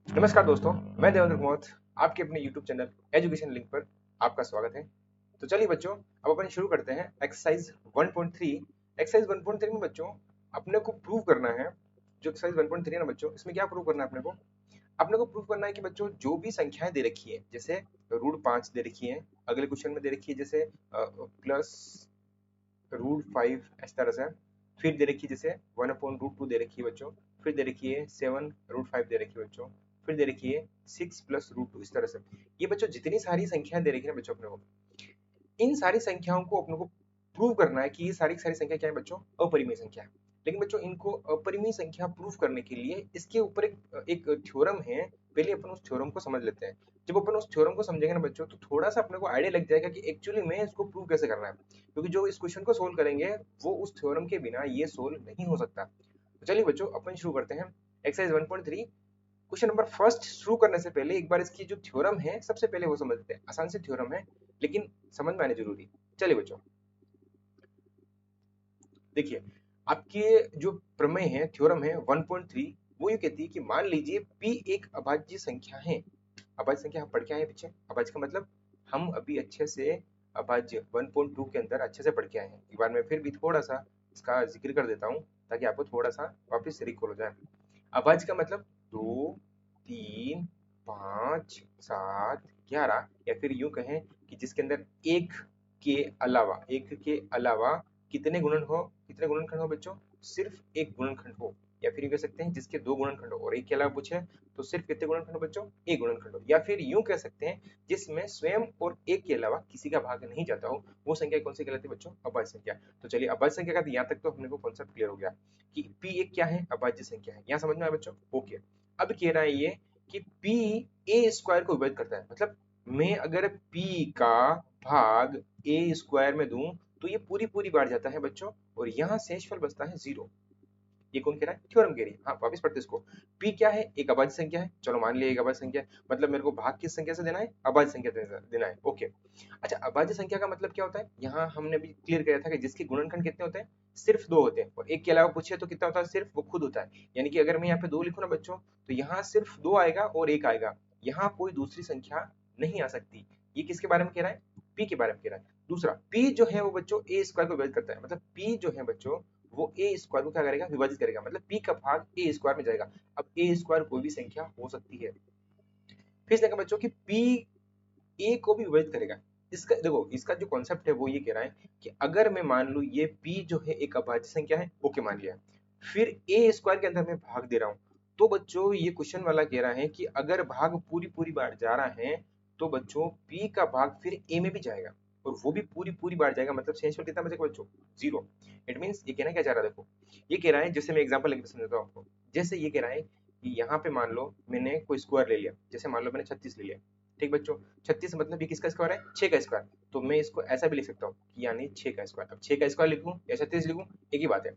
नमस्कार दोस्तों, मैं देवेंद्र कुमार आपके अपने YouTube चैनल एजुकेशन लिंक पर आपका स्वागत है। तो चलिए बच्चों, अब अपन शुरू करते हैं एक्सरसाइज 1.3। एक्सरसाइज 1.3 में बच्चों अपने को प्रूव करना है। जो एक्सरसाइज 1.3 है ना बच्चों, इसमें क्या प्रूव करना है अपने को प्रूव करना है कि बच्चों जो भी संख्याएं दे रखी है, जैसे √5 दे रखी है, अगले क्वेश्चन में दे रखी है जैसे प्लस √5 इस तरह से। फिर दे रखी है जैसे 1/√2 दे रखी है बच्चों। फिर दे रखी है 7 √5 दे रखी है बच्चों। फिर दे रखी है 6 + √2 इस तरह से। ये बच्चों जितनी सारी संख्याएं दे रखी है ना बच्चों अपने को, इन सारी संख्याओं को अपने को प्रूव करना है कि ये सारी की सारी संख्या क्या है बच्चों, अपरिमेय संख्या है। लेकिन बच्चों इनको अपरिमेय संख्या प्रूव करने के लिए इसके ऊपर एक थ्योरम है। पहले अपन उस थ्योरम को समझ लेते हैं। जब अपन उस थ्योरम को समझेंगे ना बच्चों, तो थोड़ा सा अपने को आइडिया लग जाएगा कि एक्चुअली में इसको प्रूव कैसे करना है, क्योंकि जो इस क्वेश्चन को सोल्व करेंगे वो उस थ्योरम के बिना ये सोल्व नहीं हो सकता। तो चलिए बच्चों अपन शुरू करते हैं एक्सरसाइज 1.3। क्वेश्चन नंबर फर्स्ट शुरू करने से पहले एक बार इसकी जो थ्योरम है सबसे पहले वो समझते हैं। आसान सी थ्योरम है, लेकिन समझ में आने जरूरी है। चलिए बच्चों, देखिए आपके जो प्रमेय है, थ्योरम है 1.3, वो ये कहती है कि मान लीजिए p एक अभाज्य संख्या है। अभाज्य संख्या हम पढ़ के आए हैं पीछे। अभाज्य का मतलब हम अभी अच्छे से अभाज्य 1.2 के अंदर अच्छे से पढ़ के आए हैं। एक बार मैं फिर भी थोड़ा सा इसका जिक्र कर देता हूँ ताकि आपको थोड़ा सा वापस रिकॉल हो जाए। अभाज्य का मतलब 2, 3, 5, 7, 11, या फिर यूं कहें कि जिसके अंदर एक के अलावा कितने गुणनखंड हो बच्चों, सिर्फ एक गुणनखंड हो। या फिर यूं कह सकते हैं जिसके दो गुणनखंड हो और एक के अलावा पूछे तो सिर्फ कितने गुणनखंड हो बच्चों, एक गुणनखंड हो। या फिर यूं कह सकते हैं जिसमें स्वयं और एक के अलावा किसी का भाग नहीं जाता हो, वो संख्या कौन सी कहलाती है बच्चों, अभाज्य संख्या। तो चलिए अभाज्य संख्या का यहाँ तक तो अपने को कॉन्सेप्ट क्लियर हो गया कि p एक क्या है, अभाज्य संख्या है। यहाँ समझ में आया बच्चों, ओके। अब कह रहा है ये कि p a स्क्वायर को विभाजित करता है। मतलब मैं अगर p का भाग a स्क्वायर में दूं तो ये पूरी पूरी बाढ़ जाता है बच्चों, और यहाँ शेषफल बचता है 0। ये कौन कह रहा है, थ्योरम कह रही है। हाँ वापस पढ़ते इसको। p क्या है, एक अभाज्य संख्या है। चलो मान लिया एक अभाज्य संख्या है, मतलब मेरे को भाग किस संख्या से देना है, अभाज्य संख्या से देना है। ओके। अच्छा, अभाज्य संख्या का मतलब क्या होता है, यहाँ हमने भी क्लियर किया था कि जिसके गुणनखंड कितने होते हैं, सिर्फ दो होते हैं, और एक के अलावा पूछे तो कितना होता है, सिर्फ वो खुद होता है। यानी कि अगर मैं यहाँ पे दो लिखूं ना बच्चों, तो यहाँ सिर्फ दो आएगा और एक आएगा, यहाँ कोई दूसरी संख्या नहीं आ सकती। ये किसके बारे में कह रहा है, p के बारे में कह रहा है। दूसरा p जो है वो बच्चों a स्क्वायर को विभाजित करता है। मतलब p जो है बच्चों वो a स्क्वायर को क्या करेगा, विभाजित करेगा। मतलब p का भाग a स्क्वायर में जाएगा। अब a स्क्वायर कोई भी संख्या हो सकती है। फिर इसने कहा बच्चों कि p a को भी विभाजित करेगा। इसका देखो, इसका जो कॉन्सेप्ट है वो ये कह रहा है कि अगर मैं मान लूं ये p जो है एक अभाज्य संख्या है, ओके मान लिया, फिर a स्क्वायर के अंदर मैं भाग दे रहा हूं, तो बच्चों ये क्वेश्चन वाला कह रहा है कि अगर भाग पूरी पूरी बार जा रहा है तो बच्चों p का भाग फिर a में भी जाएगा, और वो भी पूरी पूरी बार जाएगा। मतलब शेषफल कितना बचेगा बच्चों, 0। इट मीन्स ये कहना क्या चाह रहा है, देखो ये कह रहा है, जैसे मैं एग्जांपल लेकर समझाता हूँ आपको। जैसे ये कह रहा है कि यहाँ पे मान लो मैंने कोई स्क्वायर ले लिया, जैसे मान लो मैंने 36 ले लिया। ठीक बच्चों, 36 मतलब ये किसका स्क्वायर है, 6 का स्क्वायर। तो मैं इसको ऐसा भी लिख सकता हूँ कि यानी 6 का स्क्वायर। अब 6 का स्क्वायर लिखूं या 36 लिखूं, एक ही बात है।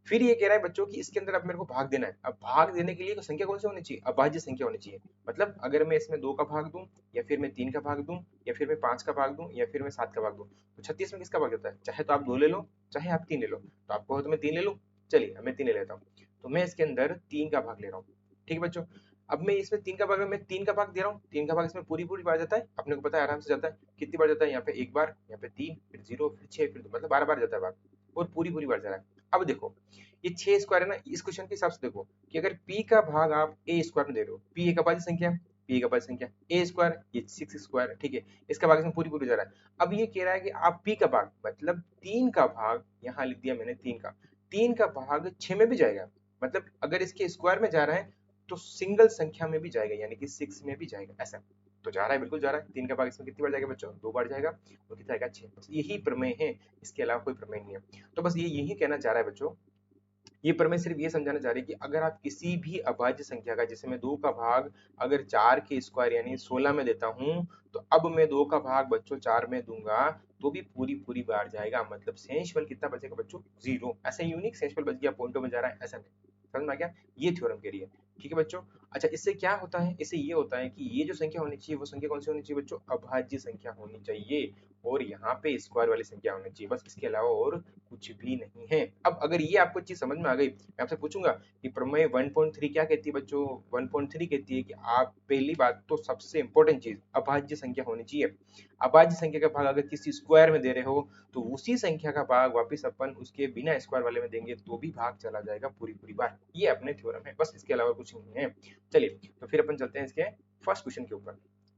फिर ये कह रहा है बच्चों कि इसके अंदर अब मेरे को भाग देना है। अब भाग देने के लिए तो संख्या कौन सी होनी चाहिए, अभाज्य संख्या होनी चाहिए। मतलब अगर मैं इसमें 2 का भाग दूं, या फिर मैं 3 का भाग दूं, या फिर मैं 5 का भाग दूं, या फिर मैं 7 का भाग दूं, तो 36 में किसका भाग जाता है, चाहे तो आप 2 ले लो, चाहे आप 3 ले लो। तो आपको हो तो मैं 3 ले लूं, चलिए मैं 3 ले लेता हूँ। तो मैं इसके अंदर 3 का भाग ले रहा हूँ। ठीक है बच्चों, अब मैं इसमें 3 का भाग, मैं 3 का भाग दे रहा हूँ, 3 का भाग इसमें पूरी पूरी बार जाता है, अपने को पता है आराम से जाता है। कितनी बार जाता है, यहाँ पे एक बार, यहाँ पे 3, फिर 0, फिर 6, फिर 2, मतलब 12 बार जाता है भाग, और पूरी पूरी बार जा रहा है। अब देखो ये 6 स्क्वायर है ना, इस क्वेश्चन के हिसाब से देखो कि अगर p का भाग आप a स्क्वायर में दे रहे हो, p एक अभाज्य संख्या है, p एक अभाज्य संख्या, a स्क्वायर ये 6 स्क्वायर, ठीक है, इसका भाग इसमें पूरी पूरी जा रहा है। अब ये कह रहा है कि आप p का भाग, मतलब 3 का भाग, यहाँ लिख दिया मैंने 3 का भाग 6 में भी जाएगा। मतलब अगर इसके स्क्वायर में जा रहा है तो सिंगल संख्या में भी जाएगा, यानी कि 6 में भी जाएगा। ऐसा तो जा रहा है, बिल्कुल जा रहा है। 3 का भाग इसमें कितनी बार जाएगा बच्चों, 2 बार जाएगा, और कितना आएगा, 6। बस यही प्रमेय है, इसके अलावा कोई प्रमेय नहीं है। तो बस ये यही कहना चाह रहा है बच्चों, ये प्रमेय सिर्फ ये समझाना चाह रही है कि अगर आप किसी भी अभाज्य संख्या का, जैसे मैं 2 का भाग अगर 4 के स्क्वायर यानी 16 में देता हूं, तो अब मैं 2 का भाग बच्चों 4 में दूंगा तो भी पूरी पूरी बार जाएगा। मतलब शेषफल कितना बचेगा बच्चों, 0। ऐसे यूनिक शेषफल बच गया, पॉइंटों में जा रहा है, ऐसा नहीं। समझ में आ गया, ये थ्योरम कह रही है। ठीक है बच्चों। अच्छा, इससे क्या होता है, इससे ये होता है कि ये जो संख्या होनी चाहिए वो संख्या कौन सी होनी चाहिए बच्चों, अभाज्य संख्या होनी चाहिए, और यहाँ पे स्क्वायर वाली संख्या होनी चाहिए। बस इसके अलावा और कुछ भी नहीं है। अब अगर ये आपको चीज समझ में आ गई, मैं आपसे पूछूंगा कि प्रमेय 1.3 क्या कहती है बच्चों। 1.3 कहती है कि आप पहली बात तो सबसे इंपॉर्टेंट चीज अभाज्य संख्या होनी चाहिए। अभाज्य संख्या का भाग अगर किसी स्क्वायर में दे रहे हो तो उसी संख्या का भाग वापस अपन उसके बिना स्क्वायर वाले में देंगे तो भी भाग चला जाएगा पूरी पूरी बार। ये अपने थ्योरम है, बस इसके अलावा कुछ नहीं है। चलिए तो फिर अपन चलते हैं इसके फर्स्ट क्वेश्चन के ऊपर।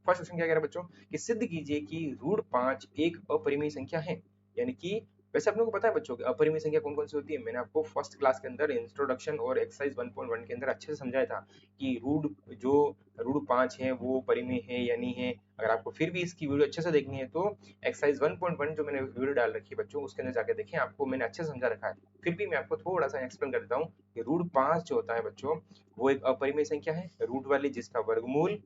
फर्स्ट क्वेश्चन क्या कह रहा है बच्चों कि सिद्ध कीजिए कि √5 एक अपरिमेय संख्या है। यानी कि वैसे आप लोगों को पता है बच्चों कि अपरिमेय संख्या कौन कौन सी होती है। मैंने आपको फर्स्ट क्लास के अंदर इंट्रोडक्शन और एक्सरसाइज 1.1 के अंदर अच्छे से समझाया था कि √5 है वो परिमेय है या नहीं है। अगर आपको फिर भी इसकी वीडियो अच्छे से देखनी है तो एक्सरसाइज 1.1 जो मैंने वीडियो डाल रखी है बच्चों उसके अंदर जाकर देखें, आपको मैंने अच्छे से समझा रखा है। फिर भी मैं आपको थोड़ा सा एक्सप्लेन कर देता हूँ कि √5 जो होता है बच्चों वो एक अपरिमेय संख्या है। रूट वाली जिसका वर्गमूल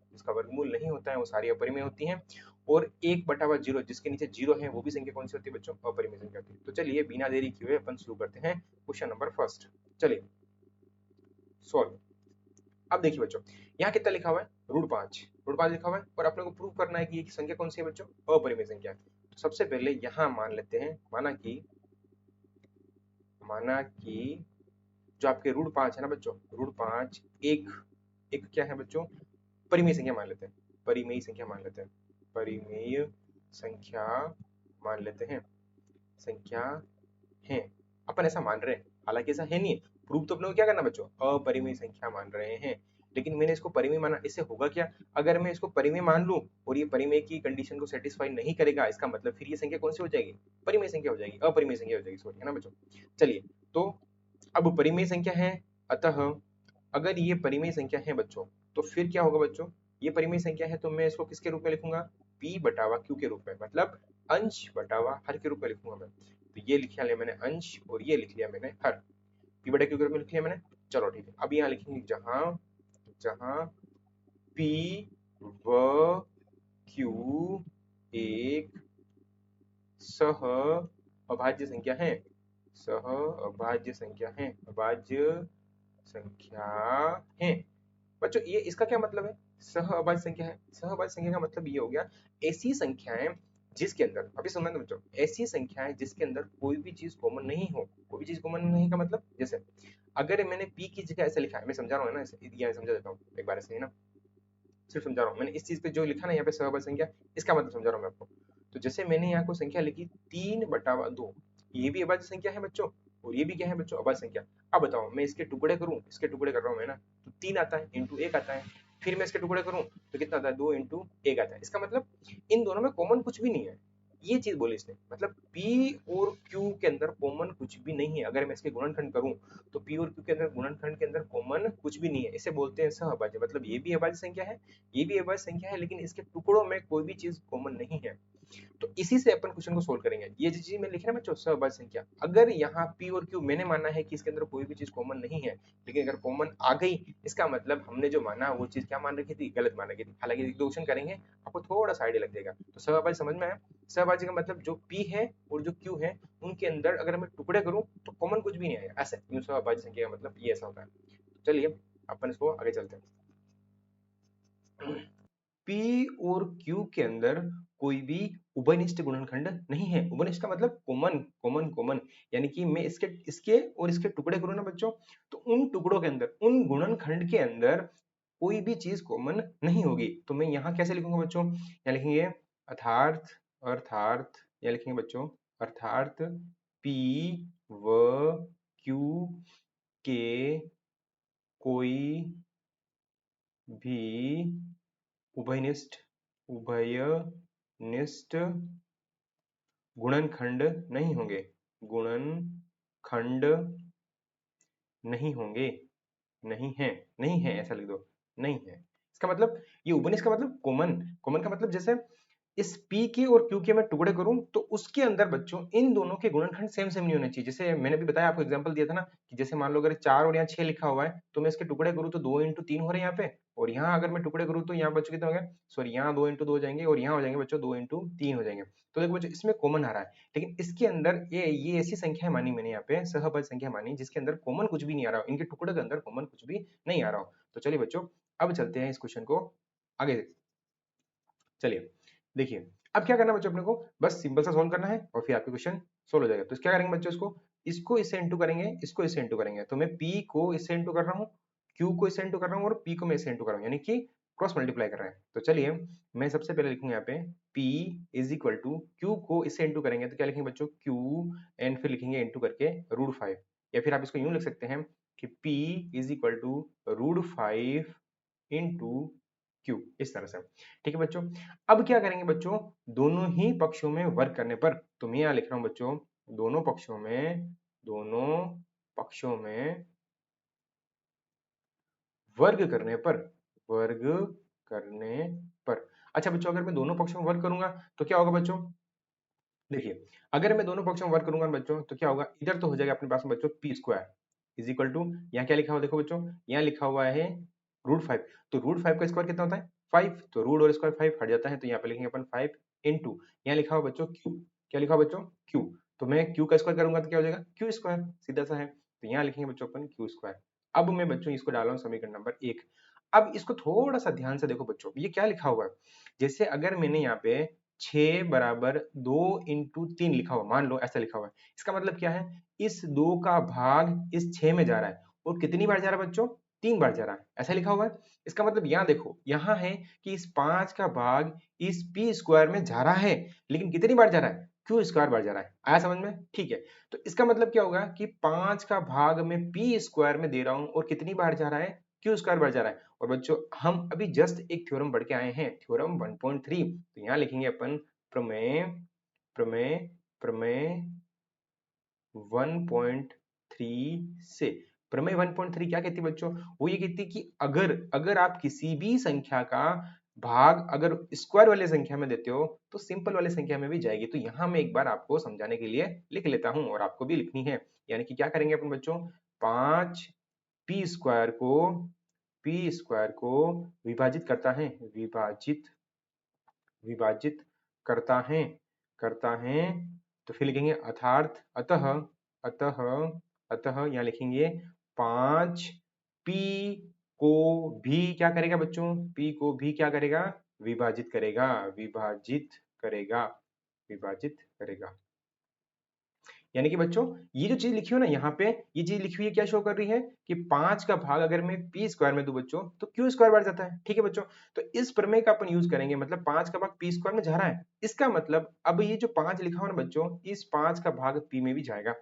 नहीं होता है वो सारी अपरिमेय होती हैं। और 1/0 जिसके नीचे जीरो है वो भी संख्या कौन सी होती है बच्चों, अपरिमेय संख्या होती है। तो चलिए बिना देरी किए हुए अपन शुरू करते हैं क्वेश्चन नंबर फर्स्ट। चलिए सॉल्व। अब देखिए बच्चों यहाँ कितना लिखा हुआ है, √5 लिखा हुआ है और अपने को प्रूव करना है कि ये संख्या कौन सी है बच्चों, अपरिमेय संख्या है। तो सबसे पहले यहाँ मान लेते हैं, माना कि जो आपके √5 है ना बच्चों, √5 एक एक क्या है बच्चों, परिमेय संख्या मान लेते हैं। परिमेय संख्या मान लेते हैं परिमेय संख्या मान लेते हैं संख्या है। अपन ऐसा मान रहे हैं, हालांकि ऐसा है नहीं। प्रूफ तो अपने को क्या करना बच्चों, अपरिमेय संख्या मान रहे हैं। लेकिन मैंने इसको परिमेय माना, इससे होगा क्या, अगर मैं इसको परिमेय मान लूं और ये परिमेय की कंडीशन को सेटिस्फाई नहीं करेगा, इसका मतलब फिर ये संख्या कौन सी हो जाएगी, परिमेय संख्या हो जाएगी, अपरिमेय संख्या हो जाएगी, सॉरी, है ना बच्चों। चलिए तो अब परिमेय संख्या है, अतः अगर ये परिमेय संख्या है बच्चों तो फिर क्या होगा बच्चों, ये परिमेय संख्या है तो मैं इसको किसके रूप में लिखूंगा, p बटावा q के रूप में, मतलब अंश बटावा हर के रूप में लिखूंगा मैं। तो ये लिख लिया मैंने अंश और ये लिख लिया मैंने हर, p बटा q के रूप में लिख लिया मैंने। चलो ठीक है, अब यहाँ लिखेंगे जहां जहां p व q एक सह अभाज्य संख्या है, सह अभाज्य संख्या है, अभाज्य संख्या है बच्चों। ये इसका क्या मतलब है, सह अभाज्य संख्या है। सह अभाज्य संख्या का मतलब ये हो गया ऐसी संख्याएं जिसके अंदर, अभी समझना बच्चों, ऐसी संख्याएं जिसके अंदर कोई भी चीज कॉमन नहीं हो। कोई भी चीज कॉमन नहीं का मतलब, जैसे अगर मैंने p की जगह ऐसे लिखा है, मैं समझा रहा हूँ ना, ऐसे ये समझा देता हूँ एक बार, ऐसे ही ना, सिर्फ समझा रहा हूँ मैंने इस चीज पे जो लिखा ना यहाँ पे सह अभाज्य संख्या, इसका मतलब समझा रहा हूँ मैं आपको। तो जैसे मैंने यहाँ को संख्या लिखी 3/2, ये भी अभाज्य संख्या है बच्चों और ये भी क्या है बच्चों, अभाज्य संख्या। अब बताओ मैं इसके टुकड़े करूं, इसके टुकड़े कर रहा हूं मैं ना, तो 3 आता है इंटू 1 आता है। फिर मैं इसके टुकड़े करूं तो कितना आता है, 2 इंटू 1 आता है। इसका मतलब इन दोनों में कॉमन कुछ भी नहीं है। ये चीज बोली इसने, मतलब p और q के अंदर कॉमन कुछ भी नहीं है। अगर मैं इसके गुणनखंड करूं तो p और q के अंदर गुणनखंड के अंदर कॉमन कुछ भी नहीं है। इसे बोलते हैं सहअभाज्य, मतलब ये भी अभाज्य संख्या है, ये भी अभाज्य संख्या है, लेकिन इसके टुकड़ों में कोई भी चीज कॉमन नहीं है। तो इसी से अपन क्वेश्चन को सोल्व करेंगे। ये जो चीज मैंने लिखी ना बच्चों, सहअभाज्य संख्या, अगर यहाँ p और q मैंने माना है कि इसके अंदर कोई भी चीज कॉमन नहीं है, लेकिन अगर कॉमन आ गई, इसका मतलब हमने जो माना वो चीज क्या मान रखी थी, गलत मान रखी थी। हालांकि एक दो क्वेश्चन करेंगे आपको थोड़ा सा आइडिया लग जाएगा। तो सहअभाज्य समझ में आया। सहअभाज्य का मतलब जो p है और जो q है उनके अंदर अगर मैं टुकड़े करूं तो कॉमन कुछ भी नहीं आएगा, ऐसे यूं सहअभाज्य संख्या का मतलब ये ऐसा होता है। चलिए अपन इसको आगे चलते हैं। P और Q के अंदर कोई भी उभयनिष्ठ गुणनखंड नहीं है। उभयनिष्ठ का मतलब कॉमन कॉमन कॉमन, यानी कि मैं इसके इसके और इसके टुकड़े करूं ना बच्चों, तो उन टुकड़ों के अंदर, उन गुणनखंड के अंदर कोई भी चीज कॉमन नहीं होगी। तो मैं यहाँ कैसे लिखूंगा बच्चों, यहाँ लिखेंगे अर्थात, अर्थात यहाँ लिखेंगे बच्चों, अर्थात P व Q के कोई भी उभयनिष्ठ उभयनिष्ठ गुणनखंड नहीं होंगे, गुणनखंड नहीं होंगे, नहीं है, नहीं है ऐसा लिख दो, नहीं है। इसका मतलब ये उभयनिष्ठ का मतलब कॉमन, कॉमन का मतलब जैसे इस P के और Q के मैं टुकड़े करूं तो उसके अंदर बच्चों इन दोनों के गुणनखंड सेम सेम नहीं होने चाहिए। जैसे मैंने भी बताया, आपको एग्जांपल दिया था ना कि जैसे मान लो अगर 4 और यहाँ 6 लिखा हुआ है तो मैं इसके टुकड़े करूं तो 2 इंटू 3 हो रहे हैं यहाँ पे, और यहाँ अगर मैं टुकड़े करूं तो यहाँ बच्चों कितने हो गए, सॉरी यहाँ 2 इंटू 2 हो जाएंगे और यहाँ हो जाएंगे बच्चों 2 इंटू 3 हो जाएंगे। तो देखो बच्चों इसमें कॉमन आ रहा है, लेकिन इसके अंदर ये ऐसी संख्या मानी मैंने यहाँ पे सहअभाज्य संख्या मानी जिसके अंदर कॉमन कुछ भी नहीं आ रहा हो, इनके टुकड़े के अंदर कॉमन कुछ भी नहीं आ रहा हो। तो चलिए बच्चों अब चलते हैं इस क्वेश्चन को आगे। चलिए देखिए अब क्या करना है बच्चों, अपने को बस सिंपल सा सॉल्व करना है और फिर आपके क्वेश्चन 16 हो जाएगा। तो क्या करेंगे बच्चों, इसको इसको इससे इंटू करेंगे, इसको इससे इंटू करेंगे, तो मैं P को इससे इंटू कर रहा हूँ, Q को इससे इंटू कर रहा हूँ और P को मैं इससे इंटू कर रहा हूँ, यानी कि क्रॉस मल्टीप्लाई कर रहे हैं। तो चलिए मैं सबसे पहले लिखूंगा यहाँ पे P is equal to, Q को इससे इंटू करेंगे तो क्या लिखेंगे बच्चों, Q एंड फिर लिखेंगे इंटू करके √5, या फिर आप इसको यूं लिख सकते हैं कि P is equal to √5 into Q, इस तरह से। ठीक है बच्चों, अब क्या करेंगे बच्चों, दोनों ही पक्षों में वर्ग करने पर, तो मैं यहाँ लिख रहा हूं बच्चों, दोनों पक्षों में, दोनों पक्षों में वर्ग करने पर, वर्ग करने पर। अच्छा बच्चों, अगर मैं दोनों पक्षों में वर्ग करूंगा तो क्या होगा बच्चों, देखिए अगर मैं दोनों पक्षों में वर्ग करूंगा बच्चों तो क्या होगा, इधर तो हो जाएगा अपने पास में बच्चों P square is equal to, यहाँ क्या लिखा हुआ देखो बच्चों, यहाँ लिखा हुआ है √5, तो √5 का स्क्वायर कितना होता है 5, तो रूट और स्क्वायर 5 हट जाता है, तो यहाँ पे लिखेंगे अपन 5 इंटू, यहाँ लिखा हुआ बच्चों क्यू, क्या लिखा हुआ बच्चों क्यू, तो मैं क्यू का स्क्वायर करूंगा तो क्या हो जाएगा क्यू स्क्वायर, सीधा सा है, तो यहाँ लिखेंगे बच्चों अपन क्यू स्क्वायर। अब मैं बच्चों इसको डाला हूँ समीकरण नंबर 1। अब इसको थोड़ा सा ध्यान से देखो बच्चों, ये क्या लिखा हुआ है, जैसे अगर मैंने यहाँ पे 6 बराबर 2 इंटू 3 लिखा हुआ, मान लो ऐसा लिखा हुआ है, इसका मतलब क्या है, इस 2 का भाग इस 6 में जा रहा है, और कितनी बार जा रहा है बच्चों, 3 बार जा रहा है, ऐसा लिखा हुआ है। इसका मतलब यहाँ देखो, यहाँ है कि इस 5 का भाग इस पी स्क्वायर में जा रहा है, लेकिन कितनी बार जा रहा है, क्यू स्क्वायर बार जा रहा है, आया समझ में, ठीक है। तो इसका मतलब क्या होगा कि 5 का भाग मैं पी स्क्वायर में दे रहा हूं और कितनी बार जा रहा है, क्यू स्क्वायर बार जा रहा है। और बच्चों हम अभी जस्ट एक थ्योरम पढ़ के आए हैं, थ्योरम 1.3, तो यहाँ लिखेंगे अपन प्रमेय, प्रमेय, प्रमेय 1.3 से, प्रमेय 1.3 क्या कहती है बच्चों, वो ये कहती है कि अगर अगर आप किसी भी संख्या का भाग अगर स्क्वायर वाले संख्या में देते हो तो सिंपल वाले संख्या में भी जाएगी। तो यहाँ मैं एक बार आपको समझाने के लिए लिख लेता हूँ और आपको भी लिखनी है, यानी कि क्या करेंगे अपन बच्चों, 5 पी स्क्वायर को, पी स्क्वायर को विभाजित करता है, विभाजित, विभाजित करता है, करता है, तो फिर लिखेंगे अर्थात अतः, अतः, अतः यहाँ लिखेंगे 5 पी को भी क्या करेगा बच्चों, पी को भी क्या करेगा, विभाजित करेगा, विभाजित करेगा, विभाजित करेगा। यानी कि बच्चों ये जो चीज लिखी हो ना यहाँ पे, ये चीज लिखी हुई है क्या शो कर रही है कि 5 का भाग अगर मैं पी स्क्वायर में दूं बच्चों तो क्यू स्क्वायर बढ़ जाता है, ठीक है बच्चों। तो इस प्रमेय का अपन यूज करेंगे, मतलब 5 का भाग पी स्क्वायर में जा रहा है, इसका मतलब अब ये जो 5 लिखा हुआ ना बच्चों, इस 5 का भाग पी में भी जाएगा,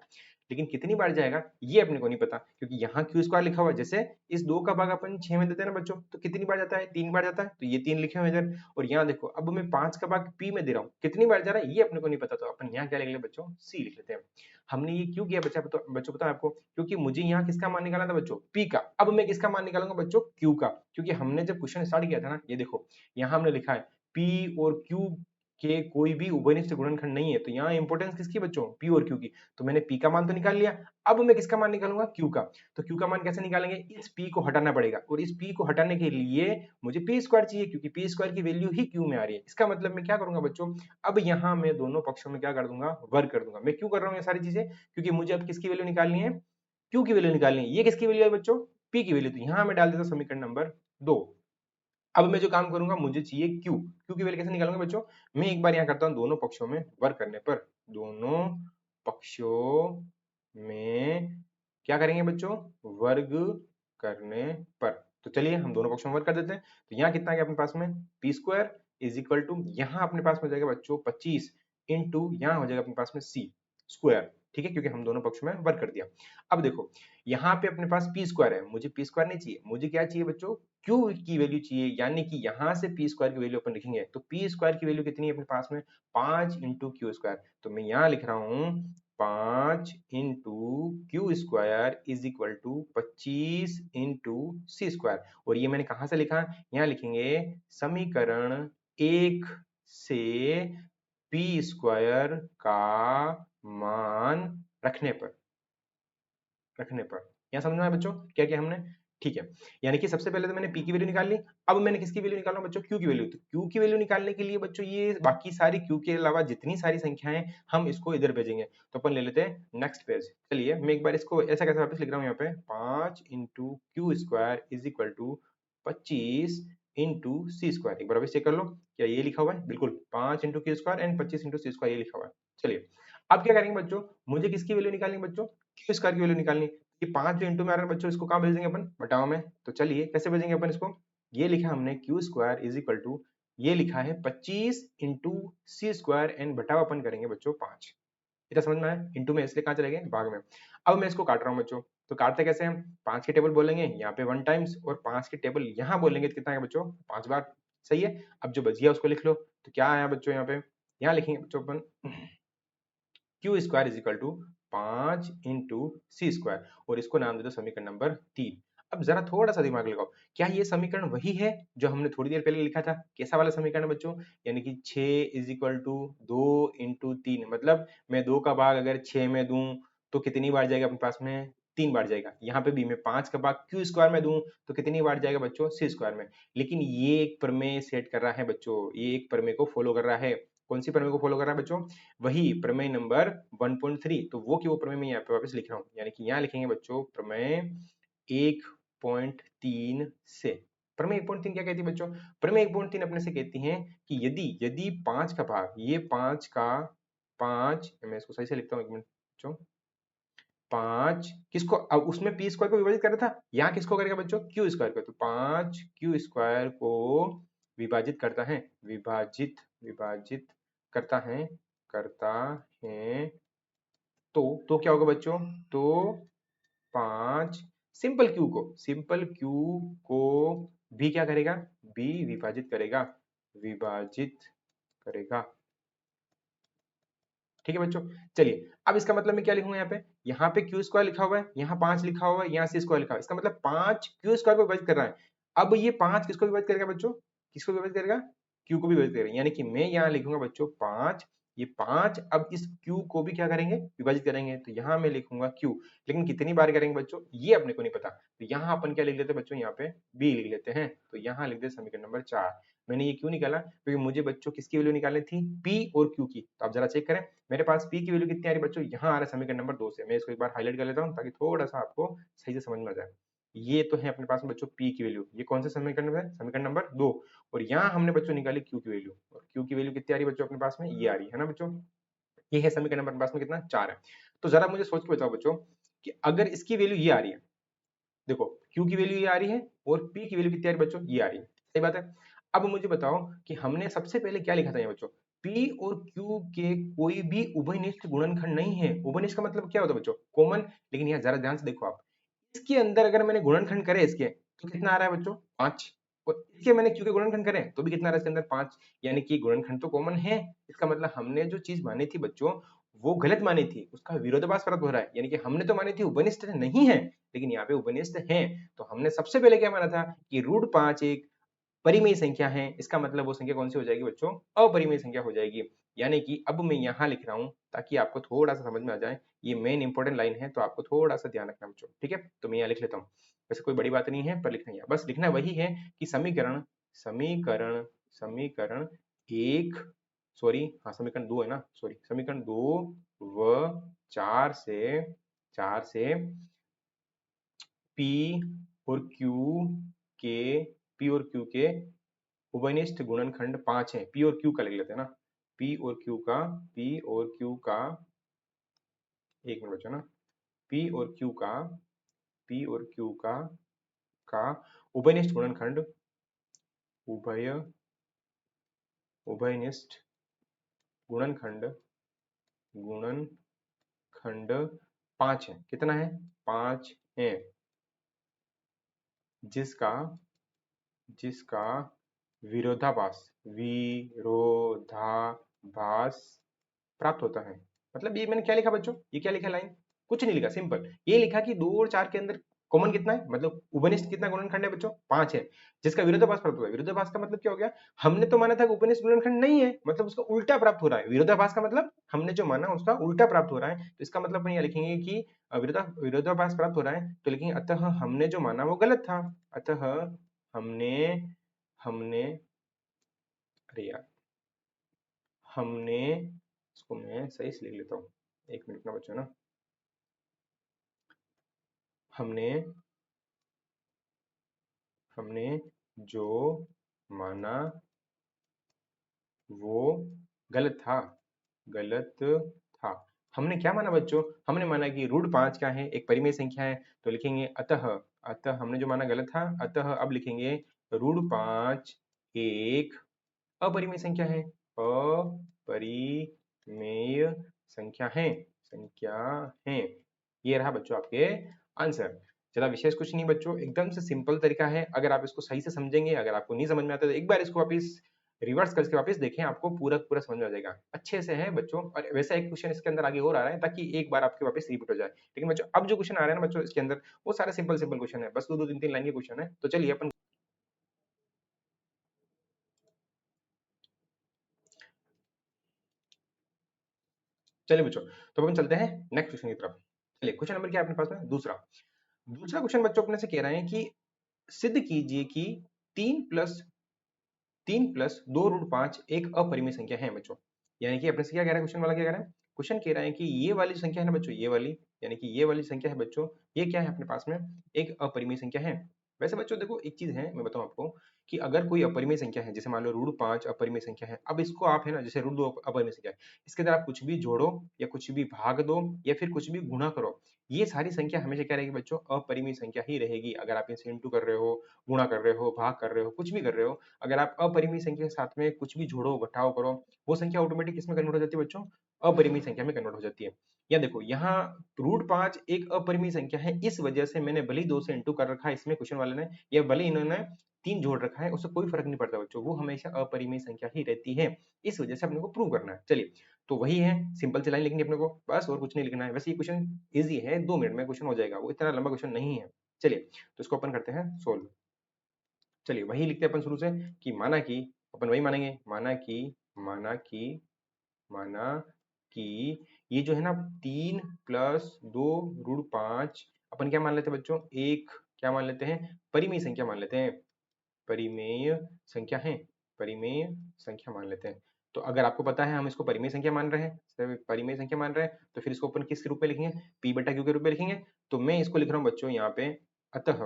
लेकिन कितनी बार जाएगा ये अपने को नहीं पता, क्योंकि यहाँ क्यू स्क्वायर लिखा हुआ है, जैसे इस 2 का भाग अपन 6 में देते हैं ना बच्चों, तो कितनी बार जाता है, 3 बार जाता है, तो ये 3 लिखे हुए इधर। और यहाँ देखो अब मैं 5 का भाग पी में दे रहा हूँ, कितनी बार जा रहा है ये अपने को नहीं पता, तो अपन यहाँ क्या लिख लेंगे बच्चों, सी लिख लेते हैं। हमने ये क्यों किया बच्चों पता है आपको, क्योंकि मुझे यहाँ किसका मान निकालना था बच्चों, पी का, अब मैं किसका मान निकालूंगा बच्चों, क्यू का, क्योंकि हमने जब क्वेश्चन स्टार्ट किया था ना, ये देखो यहाँ हमने लिखा है पी और क्यू के कोई भी उभयनिष्ठ गुणनखंड नहीं है, तो यहाँ इंपॉर्टेंस किसकी बच्चों, पी और क्यू की, तो मैंने पी का मान तो निकाल लिया, अब मैं किसका मान निकालूंगा, क्यू का। तो क्यू का मान कैसे निकालेंगे, इस पी को हटाना पड़ेगा, और इस पी को हटाने के लिए मुझे पी स्क्वायर चाहिए, क्योंकि पी स्क्वायर की वैल्यू ही क्यू में आ रही है। इसका मतलब मैं क्या करूंगा बच्चों, अब यहाँ मैं दोनों पक्षों में क्या कर दूंगा, वर्ग कर दूंगा। मैं क्यों कर रहा हूँ ये सारी चीजें, क्योंकि मुझे अब किसकी वैल्यू निकालनी है, क्यू की वैल्यू निकालनी है। ये किसकी वैल्यू है बच्चों, पी की वैल्यू, तो यहाँ मैं डाल देता हूँ समीकरण नंबर 2। अब मैं जो काम करूंगा, मुझे चाहिए क्यू, क्यू की वैल्यू कैसे निकालूंगा बच्चों, मैं एक बार यहाँ करता हूँ दोनों पक्षों में वर्ग करने पर, दोनों पक्षों में क्या करेंगे बच्चों, वर्ग करने पर। तो चलिए हम दोनों पक्षों में वर्ग कर देते हैं, तो यहाँ कितना आ गया अपने पास में, P square is equal to, यहाँ अपने पास में हो जाएगा बच्चों 25 इंटू, यहाँ हो जाएगा अपने पास में सी स्क्वायर, ठीक है, क्योंकि हम दोनों पक्षों में वर्ग कर दिया। अब देखो यहाँ पे अपने पास पी स्क्वायर है, मुझे पी स्क्वायर नहीं चाहिए, मुझे क्या चाहिए बच्चों, क्यू की वैल्यू चाहिए, यानी कि यहाँ से पी स्क्वायर की वैल्यू अपन लिखेंगे, तो पी स्क्वायर की वैल्यू कितनी है अपने पास में, 5 इंटू क्यू स्क्वायर, तो मैं यहाँ लिख रहा हूँ 5 into Q square is equal to 25 into C square. और ये मैंने कहाँ से लिखा, यहाँ लिखेंगे समीकरण 1 से पी स्क्वायर का मान रखने पर, रखने पर। यहाँ समझ में आया बच्चों क्या किया हमने, ठीक है। यानी कि सबसे पहले तो मैंने पी की वैल्यू निकाल ली, अब मैंने किसकी वैल्यू निकालना बच्चों, क्यू की वैल्यू। तो क्यू की वैल्यू निकालने के लिए बच्चों ये बाकी सारी क्यू के अलावा जितनी सारी संख्याएं हम इसको इधर भेजेंगे, तो अपन ले लेते हैं नेक्स्ट पेज। चलिए मैं एक बार इसको ऐसा कैसे वापस लिख रहा हूँ यहाँ पे, 5 into Q square is equal to 25 into C square. एक बार वापस चेक कर लो, क्या ये लिखा हुआ है, बिल्कुल 5 into Q square and 25 into C square ये लिखा हुआ है। चलिए अब क्या करेंगे बच्चों, मुझे किसकी वैल्यू निकालनी है बच्चों, क्यू स्क्वायर की वैल्यू निकालनी है। ये 5 जो इंटू में आ रहा है बच्चों, इसको कहाँ भेज देंगे अपन, बटाओ में। तो चलिए कैसे भेजेंगे अपन इसको, ये लिखा हमने Q square is equal to, ये लिखा है 25 इंटू सी स्क्वायर एंड बटाओ अपन करेंगे बच्चों 5। इतना समझ में आया, इंटू में इसलिए कहाँ चले गए, भाग में। अब मैं इसको काट रहा हूँ बच्चों, तो काटते कैसे हम, 5 की टेबल बोलेंगे यहाँ पे 1 टाइम्स, और 5 की टेबल यहाँ बोलेंगे तो कितना है बच्चों, 5 बार। सही है, अब जो बच गया उसको लिख लो। तो क्या आया बच्चों यहाँ पे, यहाँ लिखेंगे बच्चों अपन Q square is equal to 5 into C square, और इसको नाम दे दो समीकरण नंबर 3। अब जरा थोड़ा सा दिमाग लगाओ, क्या ये समीकरण वही है जो हमने थोड़ी देर पहले लिखा था, कैसा वाला समीकरण बच्चों, यानी कि 6 इज इक्वल टू 2 इंटू 3, मतलब मैं 2 का भाग अगर 6 में दूं तो कितनी बार जाएगा अपने पास में, 3 बार जाएगा। यहाँ पे भी मैं 5 का भाग क्यू स्क्वायर में दूं तो कितनी बार जाएगा बच्चों, सी स्क्वायर में। लेकिन ये एक प्रमेय सेट कर रहा है बच्चों, ये एक प्रमेय को फॉलो कर रहा है। कौन सी प्रमेय को फॉलो कर रहा है बच्चों, वही प्रमेय नंबर 1.3। तो वो की वो प्रमेय मैं यहाँ पे वापस लिख रहा हूँ, यानी कि यहाँ लिखेंगे बच्चों प्रमेय 1.3 से। प्रमेय 1.3 क्या कहती है बच्चों, प्रमेय 1.3 अपने से कहती है कि यदि यदि 5 का भाग, ये 5 का 5, मैं इसको सही से लिखता हूँ एक मिनट बच्चों, 5 किसको, अब उसमें पी स्क्वायर को विभाजित कर रहा था, यहाँ किसको करेगा बच्चों, क्यू स्क्वायर को। तो 5 क्यू स्क्वायर को विभाजित करता है, विभाजित विभाजित करता है, तो क्या होगा बच्चों, तो 5 सिंपल क्यू को भी क्या करेगा, बी विभाजित करेगा, विभाजित करेगा। ठीक है बच्चों। चलिए अब इसका मतलब मैं क्या लिखूंगा, यहाँ पे क्यू स्क्वायर लिखा हुआ है, यहाँ 5 लिखा हुआ है, यहाँ सी स्क्वायर लिखा हुआ है, इसका मतलब 5 क्यू स्क्वायर को विभाजित कर रहा है। अब ये 5 किसको विभाजित करेगा बच्चों, किसको विभाजित करेगा, क्यू को भी विभाजित करेगा, यानी कि मैं यहाँ लिखूंगा बच्चों 5, ये 5 अब इस क्यू को भी क्या करेंगे, विभाजित करेंगे। तो यहाँ मैं लिखूंगा क्यू, लेकिन कितनी बार करेंगे बच्चों, ये अपने को नहीं पता। तो यहाँ अपन क्या लिख लेते हैं बच्चों, यहाँ पे बी लिख लेते हैं। तो यहाँ लिख दे समीकरण नंबर 4। मैंने ये क्यों निकाला, क्योंकि मुझे बच्चों किसकी वैल्यू निकालनी थी, पी और क्यू की। तो आप जरा चेक करें, मेरे पास पी की वैल्यू कितनी आ रही है बच्चों, यहाँ आ रहा है समीकरण नंबर 2 से। मैं इसको एक बार हाईलाइट कर लेता हूँ ताकि थोड़ा सा आपको सही से समझ में आ जाए। ये तो है अपने पास में बच्चों पी की वैल्यू, ये कौन से समीकरण में है, समीकरण नंबर 2। और यहाँ हमने बच्चों निकाली क्यू की वैल्यू, और क्यू की वैल्यू कितनी आ रही है बच्चों अपने पास में, ये आ रही है ना बच्चों। ये है समीकरण नंबर अपने पास में कितना, 4 है। तो जरा मुझे सोच के बताओ बच्चों कि अगर इसकी वैल्यू ये आ रही है, देखो क्यू की वैल्यू ये आ रही है और पी की वैल्यू कितनी आ रही है बच्चों, ये आ रही है, सही बात है। अब मुझे बताओ कि हमने सबसे पहले क्या लिखा था यहाँ बच्चों, पी और क्यू के कोई भी उभयनिष्ठ गुणनखंड नहीं है। उभयनिष्ठ का मतलब क्या होता है बच्चों, कॉमन। लेकिन यहाँ जरा ध्यान से देखो आप, इसके अंदर अगर मैंने गुणनखंड करे इसके, तो कितना आ रहा है बच्चों, 5। और इसके मैंने क्यू के गुणनखंड करे तो भी कितना आ रहा है इसके अंदर, 5। यानी कि गुणनखंड तो कॉमन है। इसका मतलब हमने जो चीज मानी थी बच्चों, वो गलत मानी थी, उसका विरोधाभास प्राप्त हो रहा है। यानी कि हमने तो मानी थी उपनिष्ठ नहीं है, लेकिन यहाँ पे उपनिष्ठ है। तो हमने सबसे पहले क्या माना था कि √5 एक परिमेय संख्या है, इसका मतलब वो संख्या कौन सी हो जाएगी बच्चों, अपरिमेय संख्या हो जाएगी। यानी कि अब मैं यहाँ लिख रहा हूँ ताकि आपको थोड़ा सा समझ में आ जाए, ये मेन इंपॉर्टेंट लाइन है, तो आपको थोड़ा सा ध्यान रखना बच्चों, ठीक है। तो मैं यहाँ लिख लेता हूँ, वैसे कोई बड़ी बात नहीं है, पर लिखना है, बस लिखना वही है कि समीकरण समीकरण समीकरण एक, सॉरी हाँ समीकरण 2 है ना, सॉरी समीकरण 2 व 4 से पी और क्यू के पी और क्यू के उभयनिष्ठ गुणनखंड 5 है। पी और क्यू का लिख लेते हैं ना, पी और क्यू का, एक मिनट बच्चों ना, पी और क्यू का पी और क्यू का उभयनिष्ठ गुणनखंड, उभय उभयनिष्ठ गुणनखंड गुणनखंड 5 है। कितना है, 5 है, जिसका जिसका विरोधाभास विरोधाभास प्राप्त होता है। मतलब ये मैंने क्या लिखा बच्चों, ये क्या लिखा लाइन, कुछ नहीं लिखा, सिंपल ये लिखा कि 2 और 4 के अंदर कॉमन कितना है, मतलब उपनिष्ठ कितना गुणनखंड है बच्चों, 5 है, जिसका विरोधाभास प्राप्त हुआ है। विरोधाभास का मतलब क्या हो गया, हमने तो माना था कि उपनिष्ठ गुणनखंड नहीं है, मतलब उसका उल्टा प्राप्त हो रहा है। विरोधाभास का मतलब हमने जो माना उसका उल्टा प्राप्त हो रहा है। तो इसका मतलब अपन यहाँ लिखेंगे कि विरोधाभास प्राप्त हो रहा है, तो लिखेंगे अतः हमने जो माना वो गलत था। अतः हमने हमने अरे यार, हमने, इसको मैं सही से लिख लेता हूँ, एक मिनट ना बच्चों ना, हमने हमने जो माना वो गलत था, गलत था। हमने क्या माना बच्चों, हमने माना कि √5 क्या है, एक परिमेय संख्या है, तो लिखेंगे अतः, अतः हमने जो माना गलत था, अतः अब लिखेंगे √5 एक अपरिमेय संख्या है, अपरिमेय संख्या है, संख्या है। ये रहा बच्चों आपके आंसर। ज्यादा विशेष कुछ नहीं बच्चों, एकदम से सिंपल तरीका है। अगर आप इसको सही से समझेंगे, अगर आपको नहीं समझ में आता तो एक बार इसको वापिस रिवर्स करके वापस देखें, आपको पूरा पूरा समझ में आ जाएगा। अच्छे से है बच्चों। और वैसा एक क्वेश्चन इसके अंदर आगे और आ रहा है, ताकि एक बार आपके वापस रिपीट हो जाए। लेकिन बच्चों अब जो क्वेश्चन आ रहा है ना बच्चों इसके अंदर, वो सारे सिंपल सिंपल क्वेश्चन है, बस दो दो तीन तीन लाइन के क्वेश्चन है। तो चलिए अपन, चलिए बच्चों, तो अपन चलते हैं नेक्स्ट क्वेश्चन की तरफ। चलिए क्वेश्चन नंबर क्या है अपने पास में, दूसरा। दूसरा क्वेश्चन बच्चों अपने से कह रहे हैं कि सिद्ध कीजिए कि 3 + 2 √5 एक अपरिमेय संख्या है बच्चों। यानी कि अपने से क्या कह रहा है क्वेश्चन वाला, क्या कह रहा है, क्वेश्चन कह रहा है कि ये वाली संख्या है ना बच्चों, ये वाली, यानी कि ये वाली संख्या है बच्चों, ये क्या है अपने पास में, एक अपरिमेय संख्या है। वैसे बच्चों देखो एक चीज है, मैं बताऊं आपको, कि अगर कोई अपरिमेय संख्या है, जैसे मान लो √5 अपरिमेय संख्या है, अब इसको आप है ना, जैसे √2 अपरिमेय संख्या है, इसके अंदर आप कुछ भी जोड़ो या कुछ भी भाग दो या फिर कुछ भी गुणा करो, ये सारी संख्या हमेशा क्या रहेगी बच्चों, अपरिमेय संख्या ही रहेगी। अगर आप इसे इंटू कर रहे हो, गुणा कर रहे हो, भाग कर रहे हो, कुछ भी कर रहे हो, अगर आप अपरिमेय संख्या के साथ में कुछ भी जोड़ो घटाओ करो, वो संख्या ऑटोमेटिक किसमें कन्वर्ट हो जाती है बच्चों, अपरिमेय संख्या में कन्वर्ट हो जाती है। या देखो यहाँ √5 एक अपरिमेय संख्या है, इस वजह से मैंने भले ही 2 से इंटू कर रखा है इसमें क्वेश्चन वाले ने, या भले ही इन्होंने 3 जोड़ रखा है, उससे कोई फर्क नहीं पड़ता बच्चों, वो हमेशा अपरिमेय संख्या ही रहती है। इस वजह से अपने को प्रूव करना है। चलिए, तो वही है, सिंपल सी लाइन लिखनी है अपने को, बस और कुछ नहीं लिखना है। वैसे ये क्वेश्चन इजी है, 2 मिनट में क्वेश्चन हो जाएगा, वो इतना लंबा क्वेश्चन नहीं है। चलिए, तो इसको अपन करते हैं सोल्व। चलिए वही लिखते हैं अपन शुरू से, कि माना कि, अपन वही मानेंगे, माना कि ये जो है ना 3 + 2 √5, अपन क्या मान लेते हैं बच्चों, एक क्या मान लेते हैं, परिमेय संख्या मान लेते हैं, परिमेय संख्या है, परिमेय संख्या मान लेते हैं। तो अगर आपको पता है हम इसको परिमेय संख्या मान रहे हैं, परिमेय संख्या मान रहे हैं, तो फिर इसको अपन किस रूप में लिखेंगे, p/q के रूप में लिखेंगे। तो मैं इसको लिख रहा हूँ बच्चों यहाँ पे, अतः,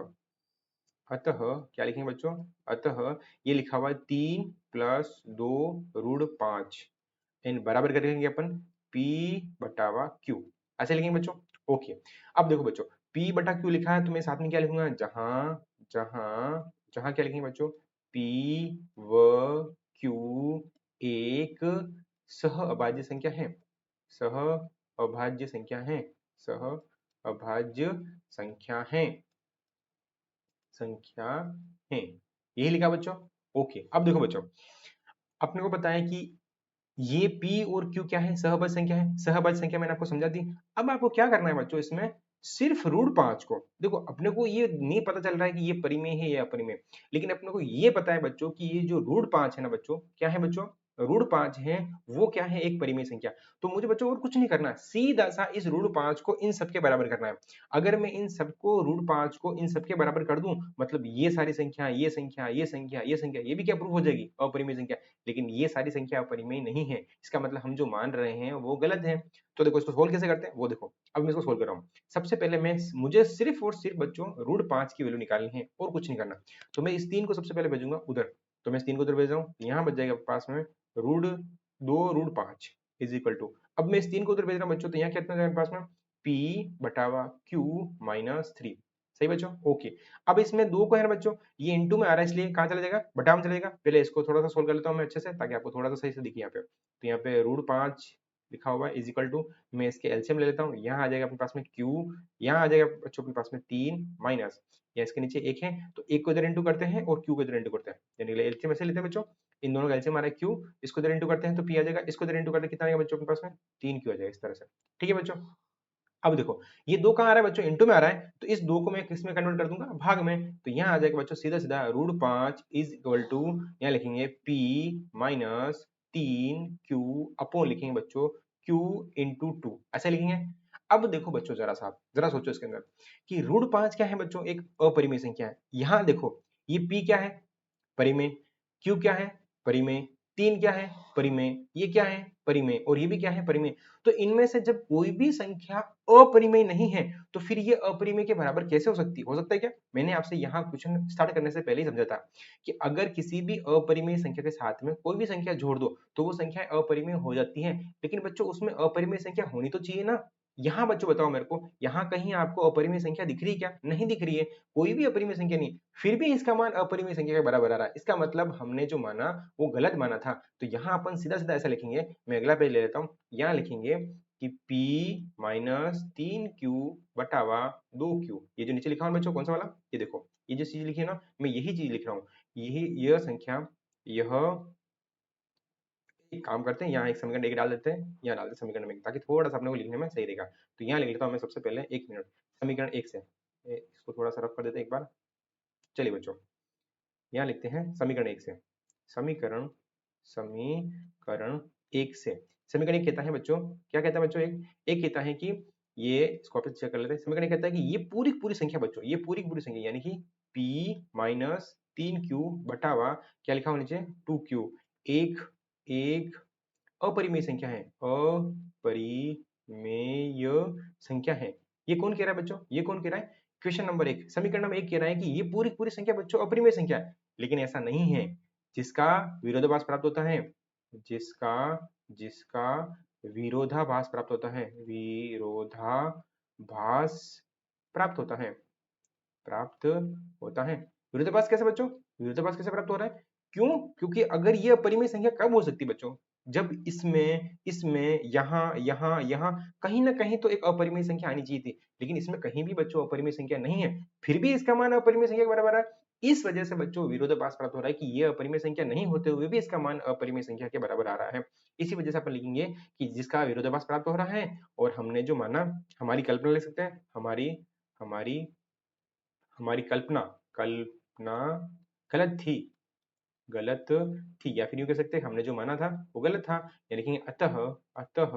अतः क्या लिखेंगे बच्चों, अतः ये लिखा हुआ है 3 + 2 √5, इन बराबर कर देंगे अपन p/q, ऐसे लिखेंगे बच्चों। ओके, अब देखो बच्चों, p/q लिखा है तो मैं साथ में क्या लिखूंगा, जहां जहां जहां क्या लिखेंगे बच्चों, p व q एक सह अभाज्य संख्या है, सह अभाज्य संख्या है, सह अभाज्य संख्या है, संख्या है, यही लिखा बच्चों। ओके, अब देखो बच्चों, अपने को पता है कि ये p और q क्या है, सहभाज्य संख्या है, सहभाज्य संख्या मैंने आपको समझा दी। अब आपको क्या करना है बच्चों, इसमें सिर्फ √5 को देखो, अपने को ये नहीं पता चल रहा है कि ये परिमेय है या अपरिमेय, लेकिन अपने को ये पता है बच्चों कि ये जो √5 है ना बच्चों, क्या है बच्चों, √5 है, वो क्या है, एक परिमेय संख्या। तो मुझे बच्चों और कुछ नहीं करना, सीधा सा इस √5 को इन सबके बराबर करना है। अगर मैं इन सबको √5 को इन सबके बराबर कर दूं, मतलब ये सारी संख्या, ये संख्या, ये संख्या, ये संख्या, ये भी क्या प्रूफ हो जाएगी, अपरिमेय संख्या। लेकिन ये सारी संख्या अपरिमेय नहीं है, इसका मतलब हम जो मान रहे हैं वो गलत है। तो देखो इसको सोल्व कैसे करते हैं, वो देखो, अब मैं इसको सोल्व कर रहा हूँ। सबसे पहले मैं, मुझे सिर्फ और सिर्फ बच्चों √5 की वैल्यू निकालनी है और कुछ नहीं करना। तो मैं इस 3 को सबसे पहले भेजूंगा उधर, तो मैं इस 3 को उधर भेज रहा हूँ, यहाँ बच जाएगा पास में √2 √5 इज इक्वल टू, अब मैं इस 3 को उधर भेज रहा हूँ बच्चों, तो यहाँ कितना जाएगा पास में, p/q-3, सही बच्चों। ओके, अब इसमें 2 को है ना बच्चों, ये इनटू में आ रहा है, इसलिए कहाँ चला जाएगा, बटा में चला जाएगा। पहले इसको थोड़ा सा सोल्व कर लेता हूँ मैं अच्छे से, ताकि आपको थोड़ा सा सही से दिखे यहाँ पे। तो यहाँ पे √5 लिखा हुआ है इज इक्वल टू, मैं इसके एलसीएम ले लेता हूँ, यहाँ आ जाएगा अपने पास में q, यहाँ आ जाएगा बच्चों अपने पास में 3 माइनस, या इसके नीचे 1 है, तो 1 को इधर इंटू करते हैं और q को इधर इंटू करते हैं, यानी एलसीएम ऐसे लेते हैं बच्चों, इन दोनों का एलसीएम आ रहा है q, इसको इधर इंटू करते हैं तो p आ जाएगा, इसको इधर इंटू करते हैं कितना आएगा बच्चों अपने पास में, 3q आ जाएगा, इस तरह से। ठीक है बच्चों, अब देखो ये 2 कहाँ आ रहा है बच्चों, इंटू में आ रहा है, तो इस 2 को मैं किस में कन्वर्ट कर दूंगा, भाग में। तो यहाँ आ जाएगा बच्चों सीधा सीधा √5 इज इक्वल टू, यहाँ लिखेंगे p माइनस 3q अपॉन लिखेंगे बच्चों q इंटू 2, ऐसा लिखेंगे। अब देखो बच्चों जरा सा, जरा सोचो इसके अंदर, कि √5 क्या है बच्चों, एक अपरिमेय संख्या है। यहाँ देखो ये p क्या है, परिमेय, q क्या है, परिमेय, 3 क्या है? परिमेय। ये क्या है? परिमेय। और ये भी क्या है? परिमेय। तो इनमें से जब कोई भी संख्या अपरिमेय नहीं है तो फिर ये अपरिमेय के बराबर कैसे हो सकती है? हो सकता है क्या? मैंने आपसे यहाँ क्वेश्चन स्टार्ट करने से पहले ही समझा था कि अगर किसी भी अपरिमेय संख्या के साथ में कोई भी संख्या जोड़ दो तो वो संख्या अपरिमेय हो जाती है। लेकिन बच्चों उसमें अपरिमेय संख्या होनी तो चाहिए ना। यहाँ बच्चों बताओ मेरे को, यहाँ कहीं आपको अपरिमेय संख्या दिख रही है क्या? नहीं दिख रही है, कोई भी अपरिमेय संख्या नहीं। फिर भी इसका मान अपरिमेय संख्या के बराबर आ रहा है, इसका मतलब हमने जो माना वो गलत माना था। तो यहाँ अपन सीधा सीधा ऐसा लिखेंगे, मैं अगला पेज ले लेता हूँ। यहाँ लिखेंगे कि p माइनस 3q बटावा 2q। ये जो नीचे लिखा हुआ बच्चों कौन सा वाला, ये देखो, ये जो चीज लिखी है ना, मैं यही चीज लिख रहा हूँ। यही यह संख्या, यह, एक काम करते हैं, यहाँ एक समीकरण एक डाल देते हैं, यहाँ डाल देते हैं समीकरण में, ताकि थोड़ा सा अपने को लिखने में सही रहेगा। तो यहाँ लिख लेता हूँ मैं सबसे पहले, 1 मिनट, समीकरण 1 से इसको थोड़ा सा रफ कर देते हैं एक बार। चलिए बच्चों, यहाँ लिखते हैं समीकरण 1 से, समीकरण समीकरण 1 से। समीकरण 1 कहता है बच्चों, क्या कहता है बच्चों? एक कहता है कि ये, इसको आप चेक कर लेते हैं। समीकरण 1 कहता है कि ये पूरी पूरी संख्या बच्चों, ये पूरी पूरी संख्या यानी कि p माइनस 3q बटावा क्या लिखा हुआ नीचे 2q, एक एक अपरिमेय संख्या है, अपरिमेय संख्या है। ये कौन कह रहा है बच्चों? ये कौन कह रहा है? क्वेश्चन नंबर 1, समीकरण नंबर 1 कह रहा है कि ये पूरी पूरी संख्या बच्चों अपरिमेय संख्या है। लेकिन ऐसा नहीं है, जिसका विरोधाभास प्राप्त होता है, जिसका जिसका विरोधाभास प्राप्त होता है, विरोधाभास प्राप्त होता है, प्राप्त होता है। विरोधाभास कैसे बच्चों? विरोधाभास कैसे प्राप्त हो रहा है? क्यों? क्योंकि अगर ये अपरिमेय संख्या कब हो सकती है बच्चों? जब इसमें इसमें यहाँ यहाँ यहाँ कहीं ना कहीं तो एक अपरिमेय संख्या आनी चाहिए थी, लेकिन इसमें कहीं भी बच्चों अपरिमेय संख्या नहीं है, फिर भी इसका मान अपरिमेय संख्या के बराबर है। इस वजह से बच्चों विरोधाभास प्राप्त हो रहा है कि ये अपरिमेय संख्या नहीं होते हुए भी इसका मान अपरिमेय संख्या के बराबर आ रहा है। इसी वजह से अपन लिखेंगे कि जिसका विरोधाभास प्राप्त हो रहा है, और हमने जो माना, हमारी कल्पना ले सकते हैं, हमारी हमारी हमारी कल्पना कल्पना गलत थी, गलत थी, या फिर यूं कह सकते हैं हमने जो माना था वो गलत था। यानी कि अतः अतः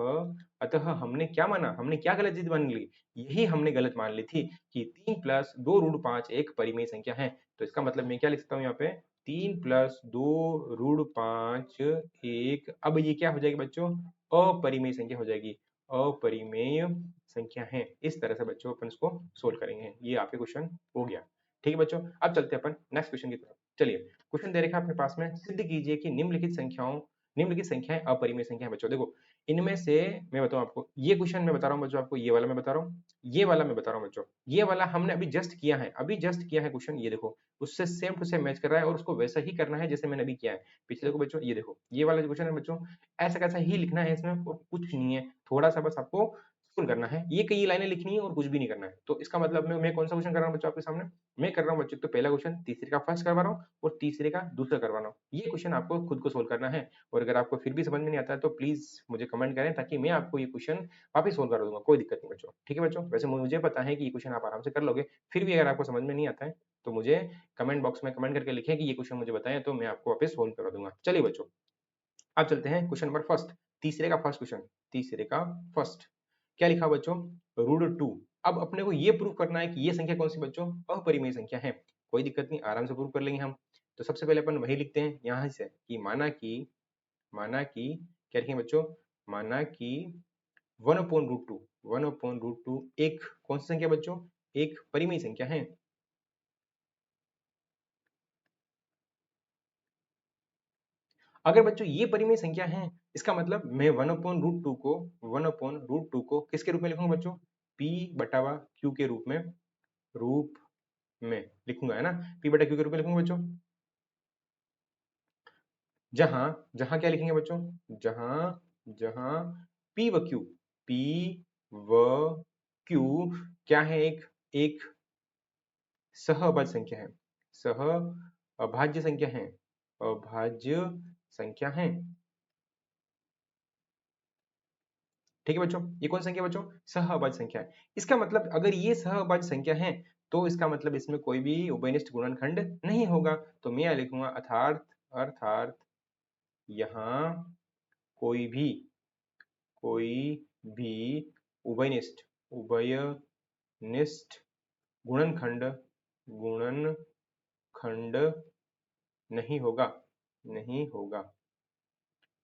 अतः हमने क्या माना, हमने क्या गलत चीज मान ली? यही हमने गलत मान ली थी कि 3 प्लस 2 रूट 5 एक परिमेय संख्या है। तो इसका मतलब मैं क्या लिख सकता हूँ यहाँ पे, 3 प्लस 2 रूट 5 एक, अब ये क्या हो जाएगी बच्चों? अपरिमेय संख्या हो जाएगी, अपरिमेय संख्या है। इस तरह से बच्चों अपन इसको सोल्व करेंगे। ये आपके क्वेश्चन हो गया। ठीक है बच्चों, अब चलते हैं अपन नेक्स्ट क्वेश्चन की तरफ। चलिए, क्वेश्चन दे रखा है अपने पास में, सिद्ध कीजिए कि निम्नलिखित संख्याएं अपरिमेय संख्या है। बच्चों देखो, इनमें से मैं बताऊं आपको, ये क्वेश्चन मैं बता रहा हूं बच्चों आपको, ये वाला मैं बता रहा हूँ, ये वाला मैं बता रहा हूँ बच्चों, ये वाला हमने अभी जस्ट किया है, अभी जस्ट किया है क्वेश्चन, ये देखो उससे सेम टू सेम मैच कर रहा है, और उसको वैसा ही करना है जैसे मैंने अभी किया है। पीछे देखो बच्चों, ये देखो ये वाला जो क्वेश्चन है बच्चों, ऐसा कैसा ही लिखना है इसमें, और कुछ नहीं है, थोड़ा सा बस आपको सुन करना है, ये कई लाइनें लिखनी है और कुछ भी नहीं करना है। तो इसका मतलब मैं कौन सा क्वेश्चन कर रहा हूँ बच्चों आपके सामने, मैं कर रहा हूँ बच्चों तो पहला क्वेश्चन तीसरे का फर्स्ट करवा रहा हूँ, और तीसरे का दूसरा करवा रहा हूँ। ये क्वेश्चन आपको खुद को सोल्व करना है, और अगर आपको फिर भी समझ में नहीं आता है तो प्लीज मुझे कमेंट करें, ताकि मैं आपको ये क्वेश्चन वापस सोल्व कर दूंगा, कोई दिक्कत नहीं बच्चों। ठीक है बच्चों, वैसे मुझे पता है कि ये क्वेश्चन आप आराम से कर लोगे, फिर भी अगर आपको समझ में नहीं आता है तो मुझे कमेंट बॉक्स में कमेंट करके लिखें कि ये क्वेश्चन मुझे बताएं, तो मैं आपको वापस सोल्व करवा दूंगा। चलिए बच्चों, अब चलते हैं क्वेश्चन नंबर फर्स्ट, तीसरे का फर्स्ट क्वेश्चन, तीसरे का फर्स्ट। क्या लिखा बच्चों? रूट 2। अब अपने को ये प्रूव करना है कि ये संख्या कौन सी बच्चों? अपरिमेय संख्या है। कोई दिक्कत नहीं, आराम से प्रूव कर लेंगे हम। तो सबसे पहले अपन वही लिखते हैं यहाँ से कि माना कि क्या लिखेंगे बच्चों? माना कि 1/√2, 1/√2 एक कौन सी संख्या बच्चों? एक परिमेय संख्या है। अगर बच्चों ये परिमेय संख्या है, इसका मतलब मैं 1/√2 को किसके रूप में लिखूंगा बच्चों? p बटावा q के रूप में लिखूंगा, है ना? p बटा q के रूप में लिखूंगा बच्चों। जहां जहां क्या लिखेंगे बच्चों? जहां जहां p व q, p व q क्या है? एक एक सहअभाज्य संख्या है, सह अभाज्य संख्या है, अभाज्य संख्या है। ठीक है बच्चों, ये कौन संख्या बच्चों? सहअभाज्य संख्या है। इसका मतलब अगर ये सहअभाज्य संख्या है तो इसका मतलब इसमें कोई भी उभयनिष्ठ गुणनखंड नहीं होगा। तो मैं यह लिखूंगा अर्थात अर्थात यहाँ कोई भी कोई भी उभयनिष्ठ उभयनिष्ठ गुणनखंड गुणनखंड नहीं होगा, नहीं होगा।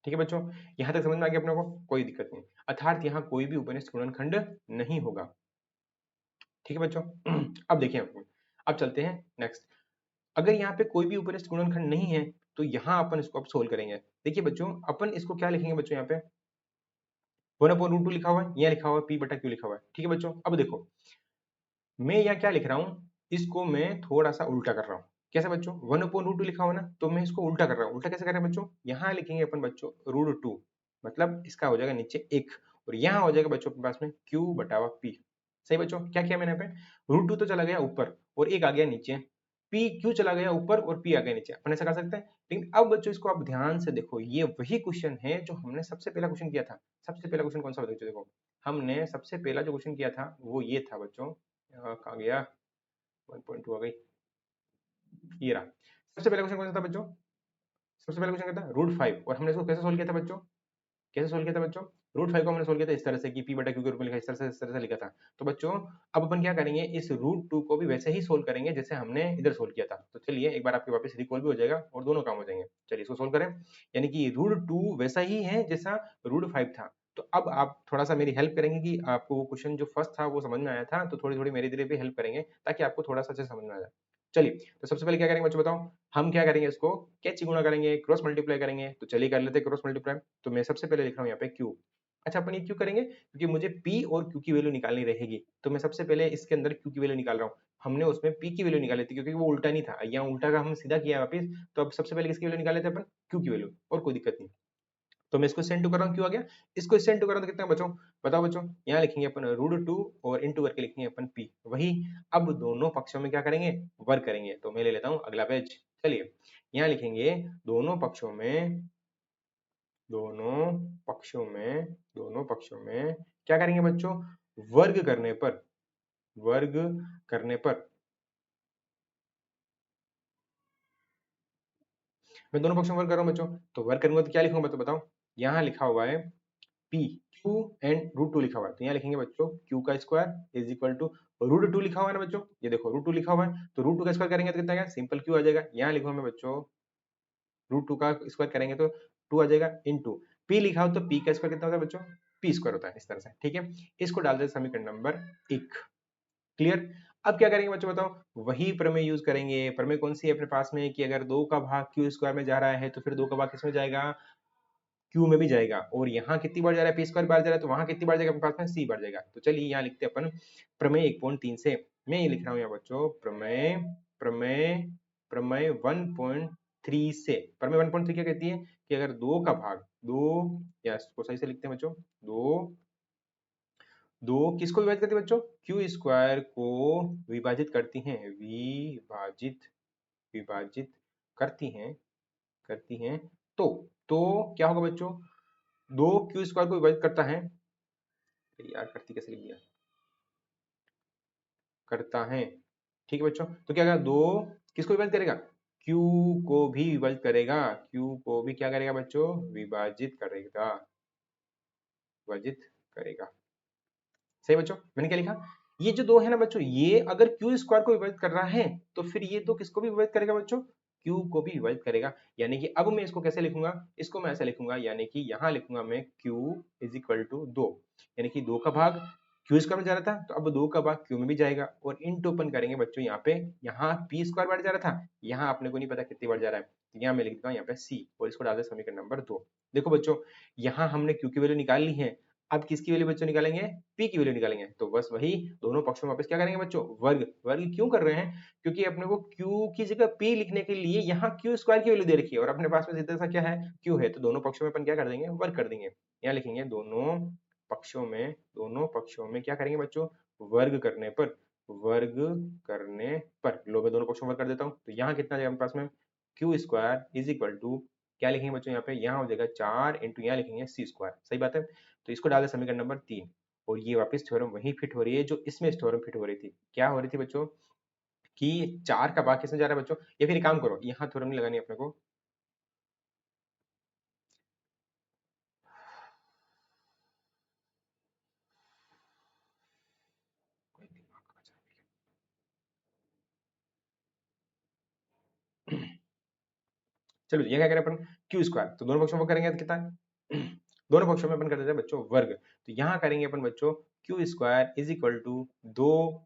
ठीक है बच्चों, यहाँ तक समझ में आ गया अपने को, कोई दिक्कत नहीं, अर्थात यहाँ कोई भी उपनिष्ठ गुणनखंड नहीं होगा। ठीक है बच्चों। अब देखिए अब चलते हैं नेक्स्ट। अगर यहाँ पे कोई भी उपरिष्ट गुणनखंड नहीं है तो यहाँ अपन इसको अब सोल्व करेंगे। देखिए बच्चों, अपन इसको क्या लिखेंगे बच्चों, यहाँ पे 1/√2 लिखा हुआ है, यहाँ लिखा हुआ है p बटा q लिखा हुआ है। ठीक है बच्चों, अब देखो मैं यहाँ क्या लिख रहा हूँ, इसको मैं थोड़ा सा उल्टा कर रहा हूँ। कैसे बच्चों, 1/√2 लिखा हुआ ना, तो मैं इसको उल्टा कर रहा हूँ। उल्टा कैसे कर रहे हैं बच्चों, यहाँ लिखेंगे अपन बच्चों √2, मतलब इसका हो जाएगा नीचे 1, और यहाँ हो जाएगा बच्चों अपने पास में q बटा p। सही बच्चों, क्या किया मैंने यहाँ पे, √2 तो चला गया ऊपर और 1 आ गया नीचे, p q चला गया ऊपर और p आ गया नीचे, अपन ऐसा कर सकते हैं। लेकिन अब बच्चों इसको आप ध्यान से देखो, ये वही क्वेश्चन है जो हमने सबसे पहला क्वेश्चन किया था। सबसे पहला क्वेश्चन कौन सा बच्चों, देखो हमने सबसे पहला जो क्वेश्चन किया था वो ये था बच्चों, कहाँ गया, 1.2 आ गई, ये रहा। सबसे पहला क्वेश्चन कौन सा था बच्चों, सबसे पहला क्वेश्चन क्या था, √5, और हमने इसको कैसे सोल्व किया था बच्चों, कैसे सोल्व किया था बच्चों, √5 को हमने सोल्व किया था इस तरह से कि p बटा q के रूप में लिखा, इस तरह से लिखा था। तो बच्चों अब अपन क्या करेंगे, इस √2 को भी वैसे ही सोल्व करेंगे जैसे हमने इधर सोल्व किया था। तो चलिए एक बार आपके वापस रिकॉल भी हो जाएगा और दोनों काम हो जाएंगे। चलिए इसको सोल्व करें, यानी कि √2 वैसा ही है जैसा √5 था। तो अब आप थोड़ा सा मेरी हेल्प करेंगे कि आपको वो क्वेश्चन जो फर्स्ट था वो समझ में आया था, तो थोड़ी थोड़ी मेरी तरफ भी हेल्प करेंगे ताकि आपको थोड़ा सा अच्छे से समझ में आ जाए। चलिए, तो सबसे पहले क्या करेंगे बच्चों बताओ, हम क्या करेंगे, इसको कैची गुणा करेंगे, क्रॉस मल्टीप्लाई करेंगे। तो चलिए कर लेते हैं क्रॉस मल्टीप्लाई। तो मैं सबसे पहले लिख रहा हूँ यहाँ पे q। अच्छा अपन ये क्यों करेंगे, क्योंकि मुझे p और q की वैल्यू निकालनी रहेगी। तो मैं सबसे पहले इसके अंदर q की वैल्यू निकाल रहा हूँ। हमने उसमें p की वैल्यू निकाली थी क्योंकि वो उल्टा नहीं था, यहाँ उल्टा का हम सीधा किया वापिस। तो अब सबसे पहले किसकी वैल्यू निकाले थे अपन, q की वैल्यू, और कोई दिक्कत नहीं। तो मैं इसको सेंड टू कर रहा हूँ, क्यों आ गया, इसको इससे इंटू कर रहा हूँ तो कितना बचो, बताओ बच्चों, यहाँ लिखेंगे अपन √2 और इंटू करके लिखेंगे अपन p वही। अब दोनों पक्षों में क्या करेंगे, वर्ग करेंगे। तो मैं ले लेता हूँ अगला पेज। चलिए यहाँ लिखेंगे दोनों पक्षों में, दोनों पक्षों में, दोनों पक्षों में क्या करेंगे बच्चों, वर्ग करने पर, वर्ग करने पर, मैं दोनों पक्षों में वर्ग कर रहा हूँ बच्चों। तो वर्ग करूंगा तो क्या लिखूंगा तो बताओ, यहाँ लिखा हुआ है p, q एंड √2 लिखा हुआ है। तो यहाँ लिखेंगे बच्चों q का स्क्वायर इज इक्वल टू √2 लिखा हुआ है ना बच्चों, ये देखो √2 लिखा हुआ है, तो √2 का स्क्वायर करेंगे तो कितना आएगा, सिंपल q आ जाएगा। यहाँ लिखूंगा मैं बच्चों √2 का स्क्वायर करेंगे तो 2 आ जाएगा, इंटू p लिखा हो तो p का स्क्वायर कितना होता है बच्चों, p स्क्वायर होता है, इस तरह से। ठीक है, इसको डाल देते समीकरण नंबर 1। क्लियर। अब क्या करेंगे बच्चों बताओ, वही प्रमेय यूज करेंगे। प्रमेय कौन सी है अपने पास में, कि अगर 2 का भाग q स्क्वायर में जा रहा है तो फिर 2 का भाग किसमें जाएगा, क्यू में भी जाएगा। और यहाँ कितनी बार जा रहा है, पी स्क्वायर बार जा रहा है, तो वहां कितनी बार जाएगा अपने पास में, सी बार जाएगा। तो चलिए यहाँ लिखते हैं अपन प्रमेय 1.3 से। मैं ये लिख रहा हूँ यहाँ बच्चों प्रमेय, प्रमेय, प्रमेय 1.3 से। प्रमेय 1.3 क्या कहती है, कि अगर दो का भाग, दो, या इसको सही से लिखते हैं बच्चों, दो, दो किसको विभाजित करती है बच्चों, क्यू स्क्वायर को विभाजित करती हैं, विभाजित, विभाजित करती हैं, करती हैं। तो क्या होगा बच्चों, दो क्यू स्क्वायर को विभाजित करता है, यार करती कैसे लिख दिया, करता है। ठीक है बच्चों, तो क्या करेगा, दो किसको विभाजित करेगा, क्यू को भी विभाजित करेगा, क्यू को भी क्या करेगा बच्चों, विभाजित करेगा, विभाजित करेगा। सही बच्चों, मैंने क्या लिखा, ये जो दो है ना बच्चों, ये अगर क्यू स्क्वायर को विभाजित कर रहा है तो फिर ये दो किसको भी विभाजित करेगा बच्चों, क्यू को भी विभाजित करेगा। यानी कि अब मैं इसको कैसे लिखूंगा, इसको मैं ऐसे लिखूंगा, यानी कि यहाँ लिखूंगा मैं q इज इक्वल टू 2, यानी कि 2 का भाग क्यू स्क्वायर में जा रहा था, तो अब 2 का भाग क्यू में भी जाएगा, और इंटू अपन करेंगे बच्चों यहाँ पे, यहाँ पी स्क्वायर बार जा रहा था, यहाँ अपने को नहीं पता कितनी बार जा रहा है, तो यहाँ मैं लिख देता हूँ यहाँ पे सी, और इसको डाल दे समीकरण नंबर 2। देखो बच्चों, यहाँ हमने क्यू की वैल्यू निकाल ली है। अब किसकी वैल्यू बच्चों निकालेंगे, p की वैल्यू निकालेंगे। तो बस वही, दोनों पक्षों में वापस क्या करेंगे बच्चों, वर्ग। वर्ग क्यों कर रहे हैं, क्योंकि अपने को q की जगह p लिखने के लिए यहाँ q स्क्वायर की वैल्यू दे रखी है, और अपने पास में सीधा सा क्या है, q है। तो दोनों पक्षों में अपन क्या कर देंगे, वर्ग कर देंगे। यहाँ लिखेंगे दोनों पक्षों में, दोनों पक्षों में क्या करेंगे बच्चों, वर्ग करने पर, वर्ग करने पर, लो मैं दोनों पक्षों में वर्ग कर देता हूँ। तो यहाँ कितना जाएगा अपने पास में, Q square is equal to, क्या लिखेंगे बच्चों यहाँ पे, यहाँ हो जाएगा 4 इंटू यहाँ लिखेंगे सी स्क्वायर। सही बात है। तो इसको डाल दे समीकरण नंबर 3, और ये वापस थ्योरम वही फिट हो रही है जो इसमें थ्योरम फिट हो रही थी। क्या हो रही थी बच्चों, कि 4 का भाग किसमें जा रहा है बच्चों, या फिर एक काम करो, यहाँ थ्योरम नहीं लगानी अपने को, चलो ये क्या करें अपन, क्यू स्क्वायर, तो दोनों पक्षों में करेंगे तो कितना है दोनों पक्षों में अपन कर देते हैं बच्चों वर्ग, तो यहाँ करेंगे अपन बच्चों Q square is equal to दो,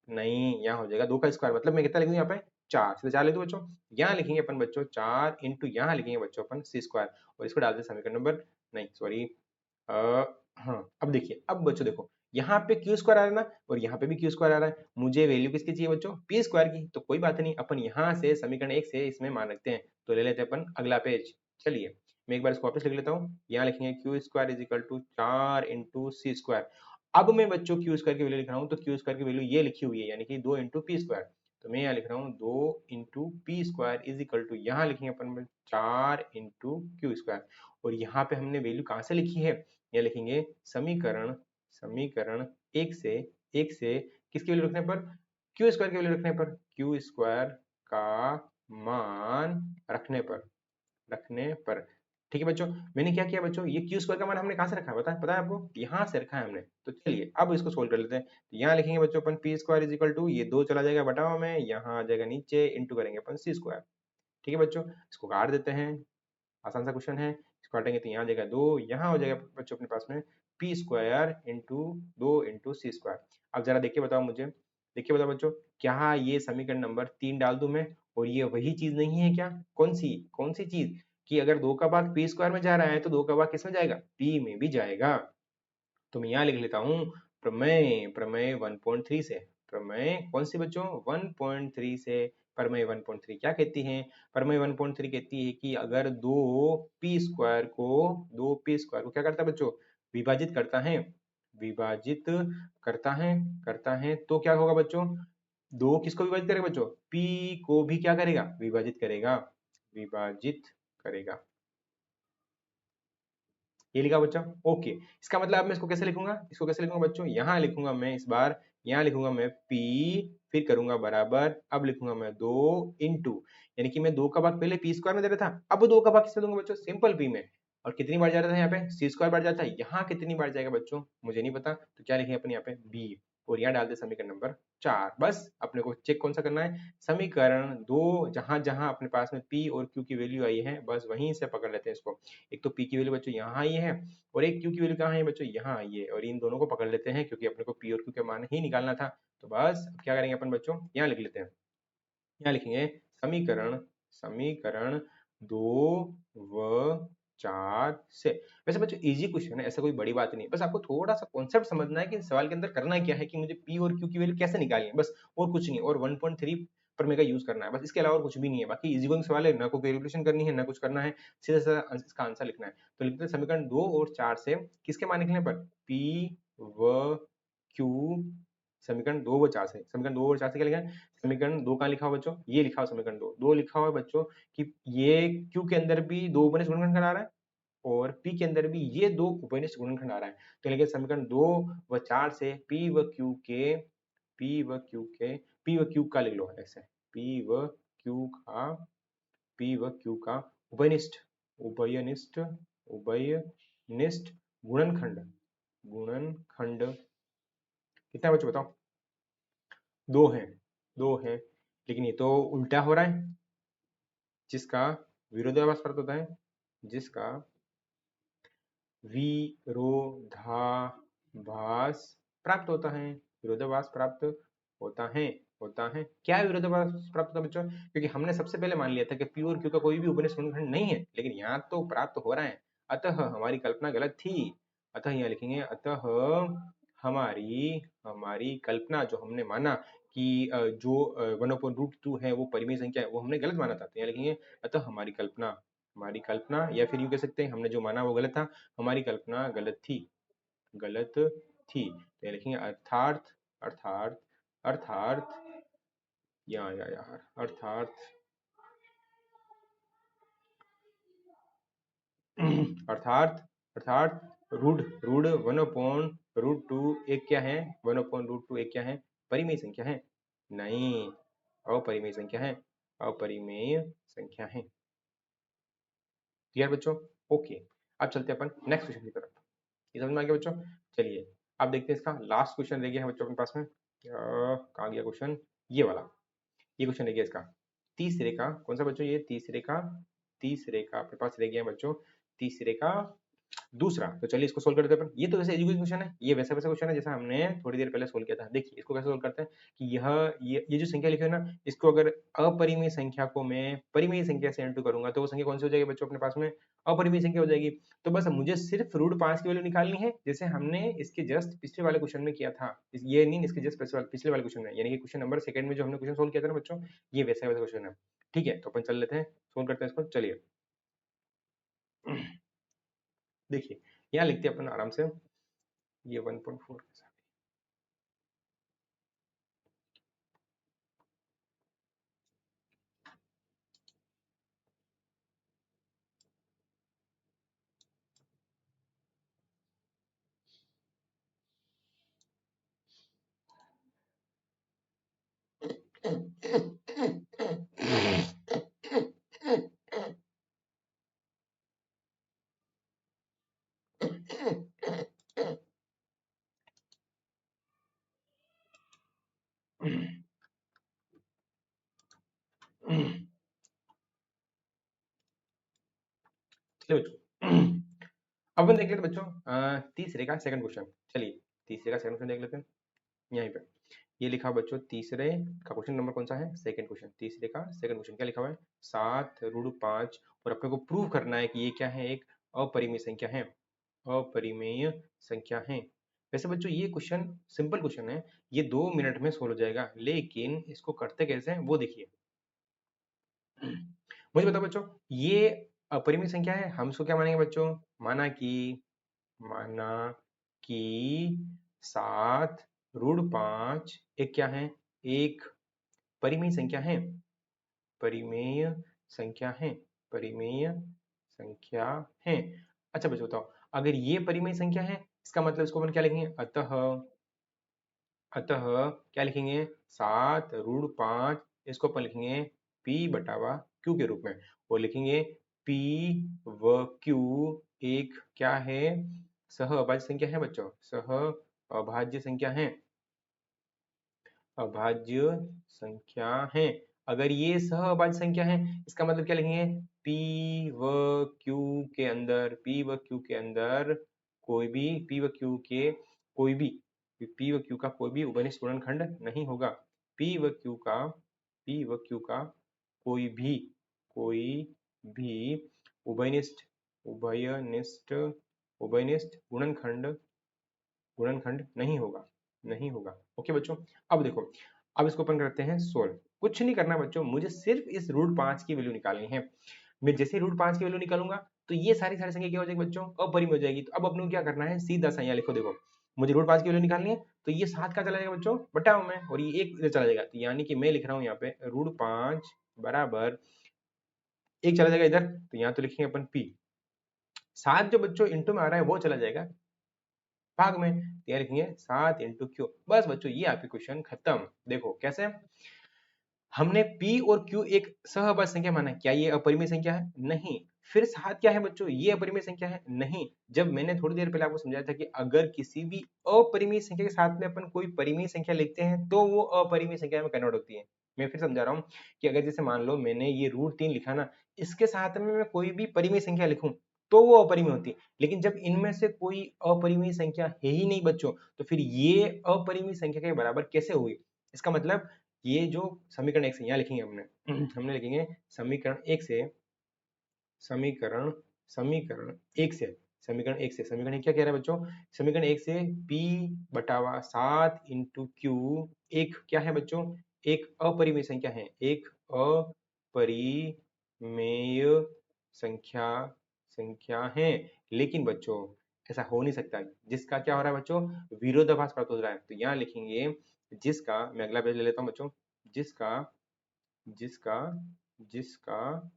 नहीं यहाँ हो जाएगा दो का स्क्वायर, मतलब मैं कितना लिखूँ यहाँ पे चार, सीधे चार लिख दूँ बच्चों, यहाँ लिखेंगे अपन बच्चों चार इंटू यहाँ लिखेंगे बच्चों अपन सी स्क्वायर, और इसको डालते हैं समीकरण नंबर, नहीं सॉरी, हाँ अब देखिए, अब बच्चों देखो यहाँ पे क्यू स्क्वायर आ रहा है ना, और यहाँ पे भी क्यू स्क्वायर आ रहा है, मुझे वैल्यू किसकी चाहिए बच्चों, पी स्क्वायर की, तो कोई बात नहीं, अपन यहाँ से समीकरण एक से इसमें मान रखते हैं, तो ले लेते हैं अपन अगला पेज। चलिए मैं एक बार इसको वापस लिख लेता हूँ, यहाँ लिखेंगे Q square is equal to चार इंटू सी स्क्वायर, अब मैं बच्चों क्यू स्क्वायर की वैल्यू लिख रहा हूँ, तो क्यू स्क्वायर की वैल्यू ये लिखी हुई है, यानी कि दो इंटू पी स्क्वायर, तो मैं यहाँ लिख रहा हूँ दो into P square is equal to, यहाँ लिखेंगे अपन चार इंटू क्यू स्क्वायर, और यहाँ पे हमने वैल्यू कहाँ से लिखी है, यहाँ लिखेंगे समीकरण, समीकरण एक से किसकी वैल्यू रखने पर, क्यू स्क्वायर की वैल्यू रखने पर, क्यू स्क्वायर का मान रखने पर, ठीक है बच्चों। मैंने क्या किया बच्चों, ये क्यू स्क्वायर का मान हमने कहाँ से रखा है, पता है आपको, यहाँ से रखा है हमने, तो चलिए अब इसको सोल्व कर लेते हैं, तो यहाँ लिखेंगे बच्चों अपन P square is equal to, ये दो चला जाएगा बटाओ में, यहाँ आ जाएगा नीचे, इंटू करेंगे अपन सी स्क्वायर, ठीक है बच्चों, इसको काट देते हैं, आसान सा क्वेश्चन है, इसको काटेंगे तो यहाँ आ जाएगा दो, यहाँ हो जाएगा बच्चों अपने पास में पी स्क्वायर इंटू दो इंटू सी स्क्वायर। अब जरा देखिए बताओ मुझे, देखिए बताओ बच्चों, क्या ये समीकरण नंबर तीन डाल दूं मैं, और ये वही चीज नहीं है क्या, कौन सी चीज, कि अगर दो का भाग पी स्क्वायर में जा रहा है तो दो का भाग किस में जाएगा, पी में भी जाएगा, तो मैं यहाँ लिख लेता हूँ प्रमेय, प्रमेय 1.3 से, प्रमेय कौन सी बच्चों 1.3 से, प्रमेय 1.3 क्या कहती है, प्रमेय 1.3 कहती है कि अगर दो पी स्क्वायर को क्या करता है बच्चों, विभाजित करता है, विभाजित करता है तो क्या होगा बच्चों, दो किसको विभाजित करेगा बच्चों, पी को भी क्या करेगा, विभाजित करेगा, ये लिखा बच्चा, ओके, इसका मतलब अब मैं इसको कैसे लिखूंगा, बच्चों, यहाँ लिखूंगा मैं इस बार, यहाँ लिखूंगा मैं p, फिर करूंगा बराबर, अब लिखूंगा मैं दो इंटू, यानी कि मैं दो का भाग पहले पी स्क्वायर में दे रहा था, अब दो का भाग किसमें दूंगा बच्चों, सिंपल p में, और कितनी बार जा रहा था यहाँ पे सी स्क्वायर बार जाता है, यहाँ कितनी बार जाएगा बच्चों मुझे नहीं पता, तो क्या लिखेंगे अपन यहाँ पे b, और यहाँ डाल दे समीकरण नंबर चार, बस अपने को चेक कौन सा करना है, समीकरण दो, जहां जहां अपने पास में p और q की वैल्यू आई है बस वहीं से पकड़ लेते हैं इसको, एक तो p की वैल्यू बच्चों यहाँ आई है, और एक q की वैल्यू कहाँ है बच्चों, यहाँ आई है, और इन दोनों को पकड़ लेते हैं क्योंकि अपने को p और q का मान ही निकालना था, तो बस अब क्या करेंगे अपन बच्चों, यहाँ लिख लेते हैं, यहाँ लिखेंगे समीकरण, समीकरण दो व चार से, वैसे बच्चों इजी क्वेश्चन है, ऐसा कोई बड़ी बात नहीं है, बस आपको थोड़ा सा कॉन्सेप्ट समझना है कि सवाल के अंदर करना क्या है, कि मुझे p और q की वैल्यू कैसे निकालनी है, बस और कुछ नहीं, और 1.3 पर मेगा यूज करना है, बस इसके अलावा और कुछ भी नहीं है, बाकी इजी गोइंग सवाल है, ना कोई कैलकुलेशन करनी है ना कुछ करना है, सीधा सीधा इसका आंसर लिखना है, तो लिखते हैं समीकरण दो और चार से किसके मान निकलने पर, p व q, समीकरण दो व चार से, समीकरण दो और चार से क्या लिखा है, समीकरण दो कहाँ लिखा हुआ बच्चों, ये लिखा हुआ समीकरण दो, लिखा हुआ है बच्चों कि ये क्यू के अंदर भी दो उपनिष्ठ गुणनखंड आ रहा है, और पी के अंदर भी ये दो उपनिष्ठ गुणनखंड आ रहा है, तो लिखे समीकरण दो व चार से पी व क्यू के, पी व क्यू का लिख लो ऐसे, पी व क्यू का, उभयनिष्ठ, उभयनिष्ठ, उभयनिष्ठ गुणनखंड, गुणनखंड कितना है बच्चों बताओ, दो है, लेकिन ये तो उल्टा हो रहा है, जिसका विरोधाभास प्राप्त होता है, जिसका विरोधाभास प्राप्त होता है, विरोधाभास प्राप्त होता है, क्या विरोधाभास प्राप्त होता है बच्चों, क्योंकि हमने सबसे पहले मान लिया था कि पी और क्यू का कोई भी उपनिष्ठ गुणनखंड नहीं है, लेकिन यहाँ तो प्राप्त हो रहा है, अतः हमारी कल्पना गलत थी, अतः यहाँ लिखेंगे अतः हमारी हमारी कल्पना, जो हमने माना कि जो 1/√2 है वो परिमेय संख्या है, वो हमने गलत माना था, तो यहाँ लिखेंगे अतः हमारी कल्पना, या फिर यूं कह सकते हैं हमने जो माना वो गलत था, हमारी कल्पना गलत थी, गलत थी, तो यहाँ लिखेंगे अर्थात, अर्थात, अर्थात, यार अर्थात, अर्थात, root, one upon root two एक क्या है, एक क्या है, परिमेय संख्या है, नहीं, अपरिमेय संख्या है, अपरिमेय संख्या है, क्लियर बच्चों, ओके, अब चलते हैं अपन नेक्स्ट क्वेश्चन की तरफ, ये समझ में आ गया बच्चों, चलिए अब देखते हैं इसका लास्ट क्वेश्चन रह गया है बच्चों अपने पास में, कहाँ गया क्वेश्चन, ये वाला, ये क्वेश्चन रह गया इसका, तीसरे का, कौन सा बच्चों, ये तीसरे का तीसरे का अपने पास रह गया बच्चों, तीसरे का दूसरा। तो चलिए इसको सोल्व कर देते हैं अपन। ये तो वैसे एजुकेशन क्वेश्चन है, ये वैसा वैसा क्वेश्चन है जैसा हमने थोड़ी देर पहले सोल्व किया था। देखिए इसको कैसे सोल्व करते हैं कि ये जो संख्या लिखी है ना, इसको अगर अपरिमेय संख्या को मैं परिमेय संख्या से इंटू करूंगा तो वो संख्या कौन सी हो जाएगी बच्चों अपने पास में, अपरिमेय संख्या हो जाएगी। तो बस मुझे सिर्फ √5 की वैल्यू निकालनी है, जैसे हमने इसके जस्ट पिछले वाले क्वेश्चन में किया था। ये नहीं, इसके जस्ट पिछले वाले क्वेश्चन में, यानी कि क्वेश्चन नंबर सेकंड में जो हमने क्वेश्चन सोल्व किया था ना बच्चों, ये वैसा वैसा क्वेश्चन है। ठीक है, तो अपन चल लेते हैं, सोल्व करते हैं इसको। चलिए देखिए यहाँ लिखते हैं अपन आराम से, ये 1.4 के साथ। चलिए बच्चों, अब अपन देख लेते हैं बच्चों तीसरे का सेकंड क्वेश्चन। चलिए तीसरे का सेकंड क्वेश्चन देख लेते हैं। यहीं पे ये लिखा हुआ बच्चों, तीसरे का क्वेश्चन नंबर कौन सा है, सेकंड क्वेश्चन। तीसरे का सेकंड क्वेश्चन क्या लिखा हुआ है, 7√5, और अपने को प्रूव करना है कि ये क्या है, एक अपरिमेय संख्या है, अपरिमेय संख्या है। वैसे बच्चों ये क्वेश्चन सिंपल क्वेश्चन है, ये 2 मिनट में सोल्व हो जाएगा, लेकिन इसको करते कैसे हैं वो देखिए। मुझे बताओ बच्चों, ये अपरिमेय संख्या है, हम इसको क्या मानेंगे बच्चों, माना कि 7√5 एक क्या है, एक परिमेय संख्या है, परिमेय संख्या है, परिमेय संख्या है। अच्छा बच्चों बताओ, अगर ये परिमेय संख्या है, इसका मतलब इसको अपन क्या लिखेंगे, अतः अतः क्या लिखेंगे, 7√5, इसको अपन लिखेंगे p बटावा q के रूप में, वो लिखेंगे p व q एक क्या है, सह अभाज्य संख्या है बच्चों, सह अभाज्य संख्या है, अभाज्य संख्या है। अगर ये सह अभाज्य संख्या है, इसका मतलब क्या लिखेंगे, p व q के अंदर, p व q के अंदर कोई भी, p व q के कोई भी, p व q का कोई भी उभयनिष्ठ गुणनखंड नहीं होगा। p व q का, p व q का कोई भी उभयनिष्ठ उभयनिष्ठ उभयनिष्ठ गुणनखंड नहीं होगा, नहीं होगा। ओके बच्चों, अब देखो, अब इसको अपन करते हैं सोल्व। कुछ नहीं करना बच्चों, मुझे सिर्फ इस √5 की वैल्यू निकालनी है। मैं जैसे √5 की वैल्यू निकालूंगा तो ये सारी सारी संख्या क्या हो जाएगी बच्चों, अपरिमेय हो जाएगी। तो अब अपने को क्या करना है, सीधा सा यहाँ लिखो, देखो मुझे √5 की वैल्यू निकालनी है, तो ये 7 का चला जाएगा बच्चों, बटाओ में, और ये 1 इधर चला जाएगा, तो यानी कि मैं लिख रहा हूँ यहाँ पे √5 बराबर 1 चला जाएगा इधर, तो यहाँ तो लिखेंगे अपन p, 7 जो बच्चों इंटू में आ रहा है वो चला जाएगा भाग में, तो यहाँ लिखेंगे 7 इंटू क्यू। बस बच्चों ये आपकी क्वेश्चन खत्म। देखो कैसे, हमने p और q एक सहअभाज्य संख्या माना, क्या ये अपरिमेय संख्या है, नहीं। फिर 7 क्या है बच्चों, ये अपरिमेय संख्या है, नहीं। जब मैंने थोड़ी देर पहले आपको समझाया था कि अगर किसी भी अपरिमेय संख्या के साथ में अपन कोई परिमेय संख्या लिखते हैं तो वो अपरिमेय संख्या में कन्वर्ट होती है। मैं फिर समझा रहा हूँ कि अगर जैसे मान लो मैंने ये √3 लिखा ना, इसके साथ में मैं कोई भी परिमेय संख्या लिखूं तो वो अपरिमेय होती है, लेकिन जब इनमें से कोई अपरिमेय संख्या है ही नहीं बच्चों, तो फिर ये अपरिमेय संख्या के बराबर कैसे हुई। इसका मतलब ये जो समीकरण 1 से यहाँ लिखेंगे हमने हमने लिखेंगे समीकरण 1 से, समीकरण समीकरण 1 से, समीकरण 1 से, समीकरण 1 क्या कह रहा है बच्चों, समीकरण 1 से p बटावा 7 इंटू क्यू एक क्या है बच्चों, एक अपरिमेय संख्या है, एक अपरिमेय संख्या संख्या है। लेकिन बच्चों ऐसा हो नहीं सकता, जिसका क्या हो रहा है बच्चों, विरोधाभास प्राप्त हो रहा है। तो यहाँ लिखेंगे जिसका, मैं अगला पेज ले लेता हूँ बच्चों, जिसका जिसका जिसका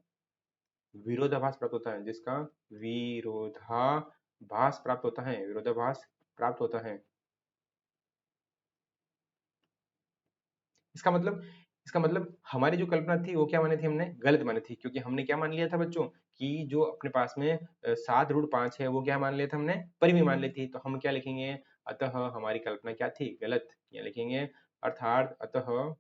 विरोधाभास प्राप्त होता है, जिसका विरोधाभास प्राप्त होता है, विरोधाभास प्राप्त होता है। इसका मतलब, इसका मतलब हमारी जो कल्पना थी वो क्या मानी थी हमने, गलत मानी थी, क्योंकि हमने क्या मान लिया था बच्चों कि जो अपने पास में 7√5 है वो क्या मान लिया था हमने, परिमेय मान ली थी। तो हम क्या लिखेंगे, अतः हमारी कल्पना क्या थी, गलत, ये लिखेंगे, अर्थात अतः,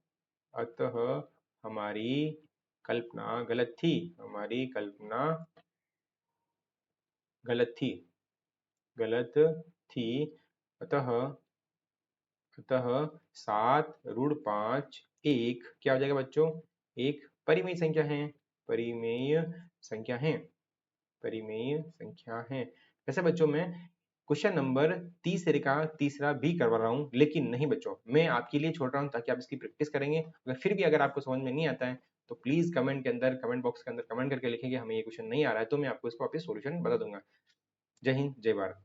अतः हमारी कल्पना गलत थी, हमारी कल्पना गलत थी, गलत थी। अतः अतः 7 √5 1 क्या हो जाएगा बच्चों? एक परिमेय संख्या है, परिमेय संख्या है, परिमेय संख्या है। वैसे बच्चों मैं क्वेश्चन नंबर तीसरे का तीसरा भी करवा रहा हूँ, लेकिन नहीं बच्चों, मैं आपके लिए छोड़ रहा हूँ ताकि आप इसकी प्रैक्टिस करेंगे। अगर फिर भी अगर आपको समझ में नहीं आता है तो प्लीज कमेंट के अंदर, कमेंट बॉक्स के अंदर कमेंट करके लिखेंगे हमें ये क्वेश्चन नहीं आ रहा है, तो मैं आपको इसको वापस सॉल्यूशन बता दूंगा। जय हिंद, जय भारत।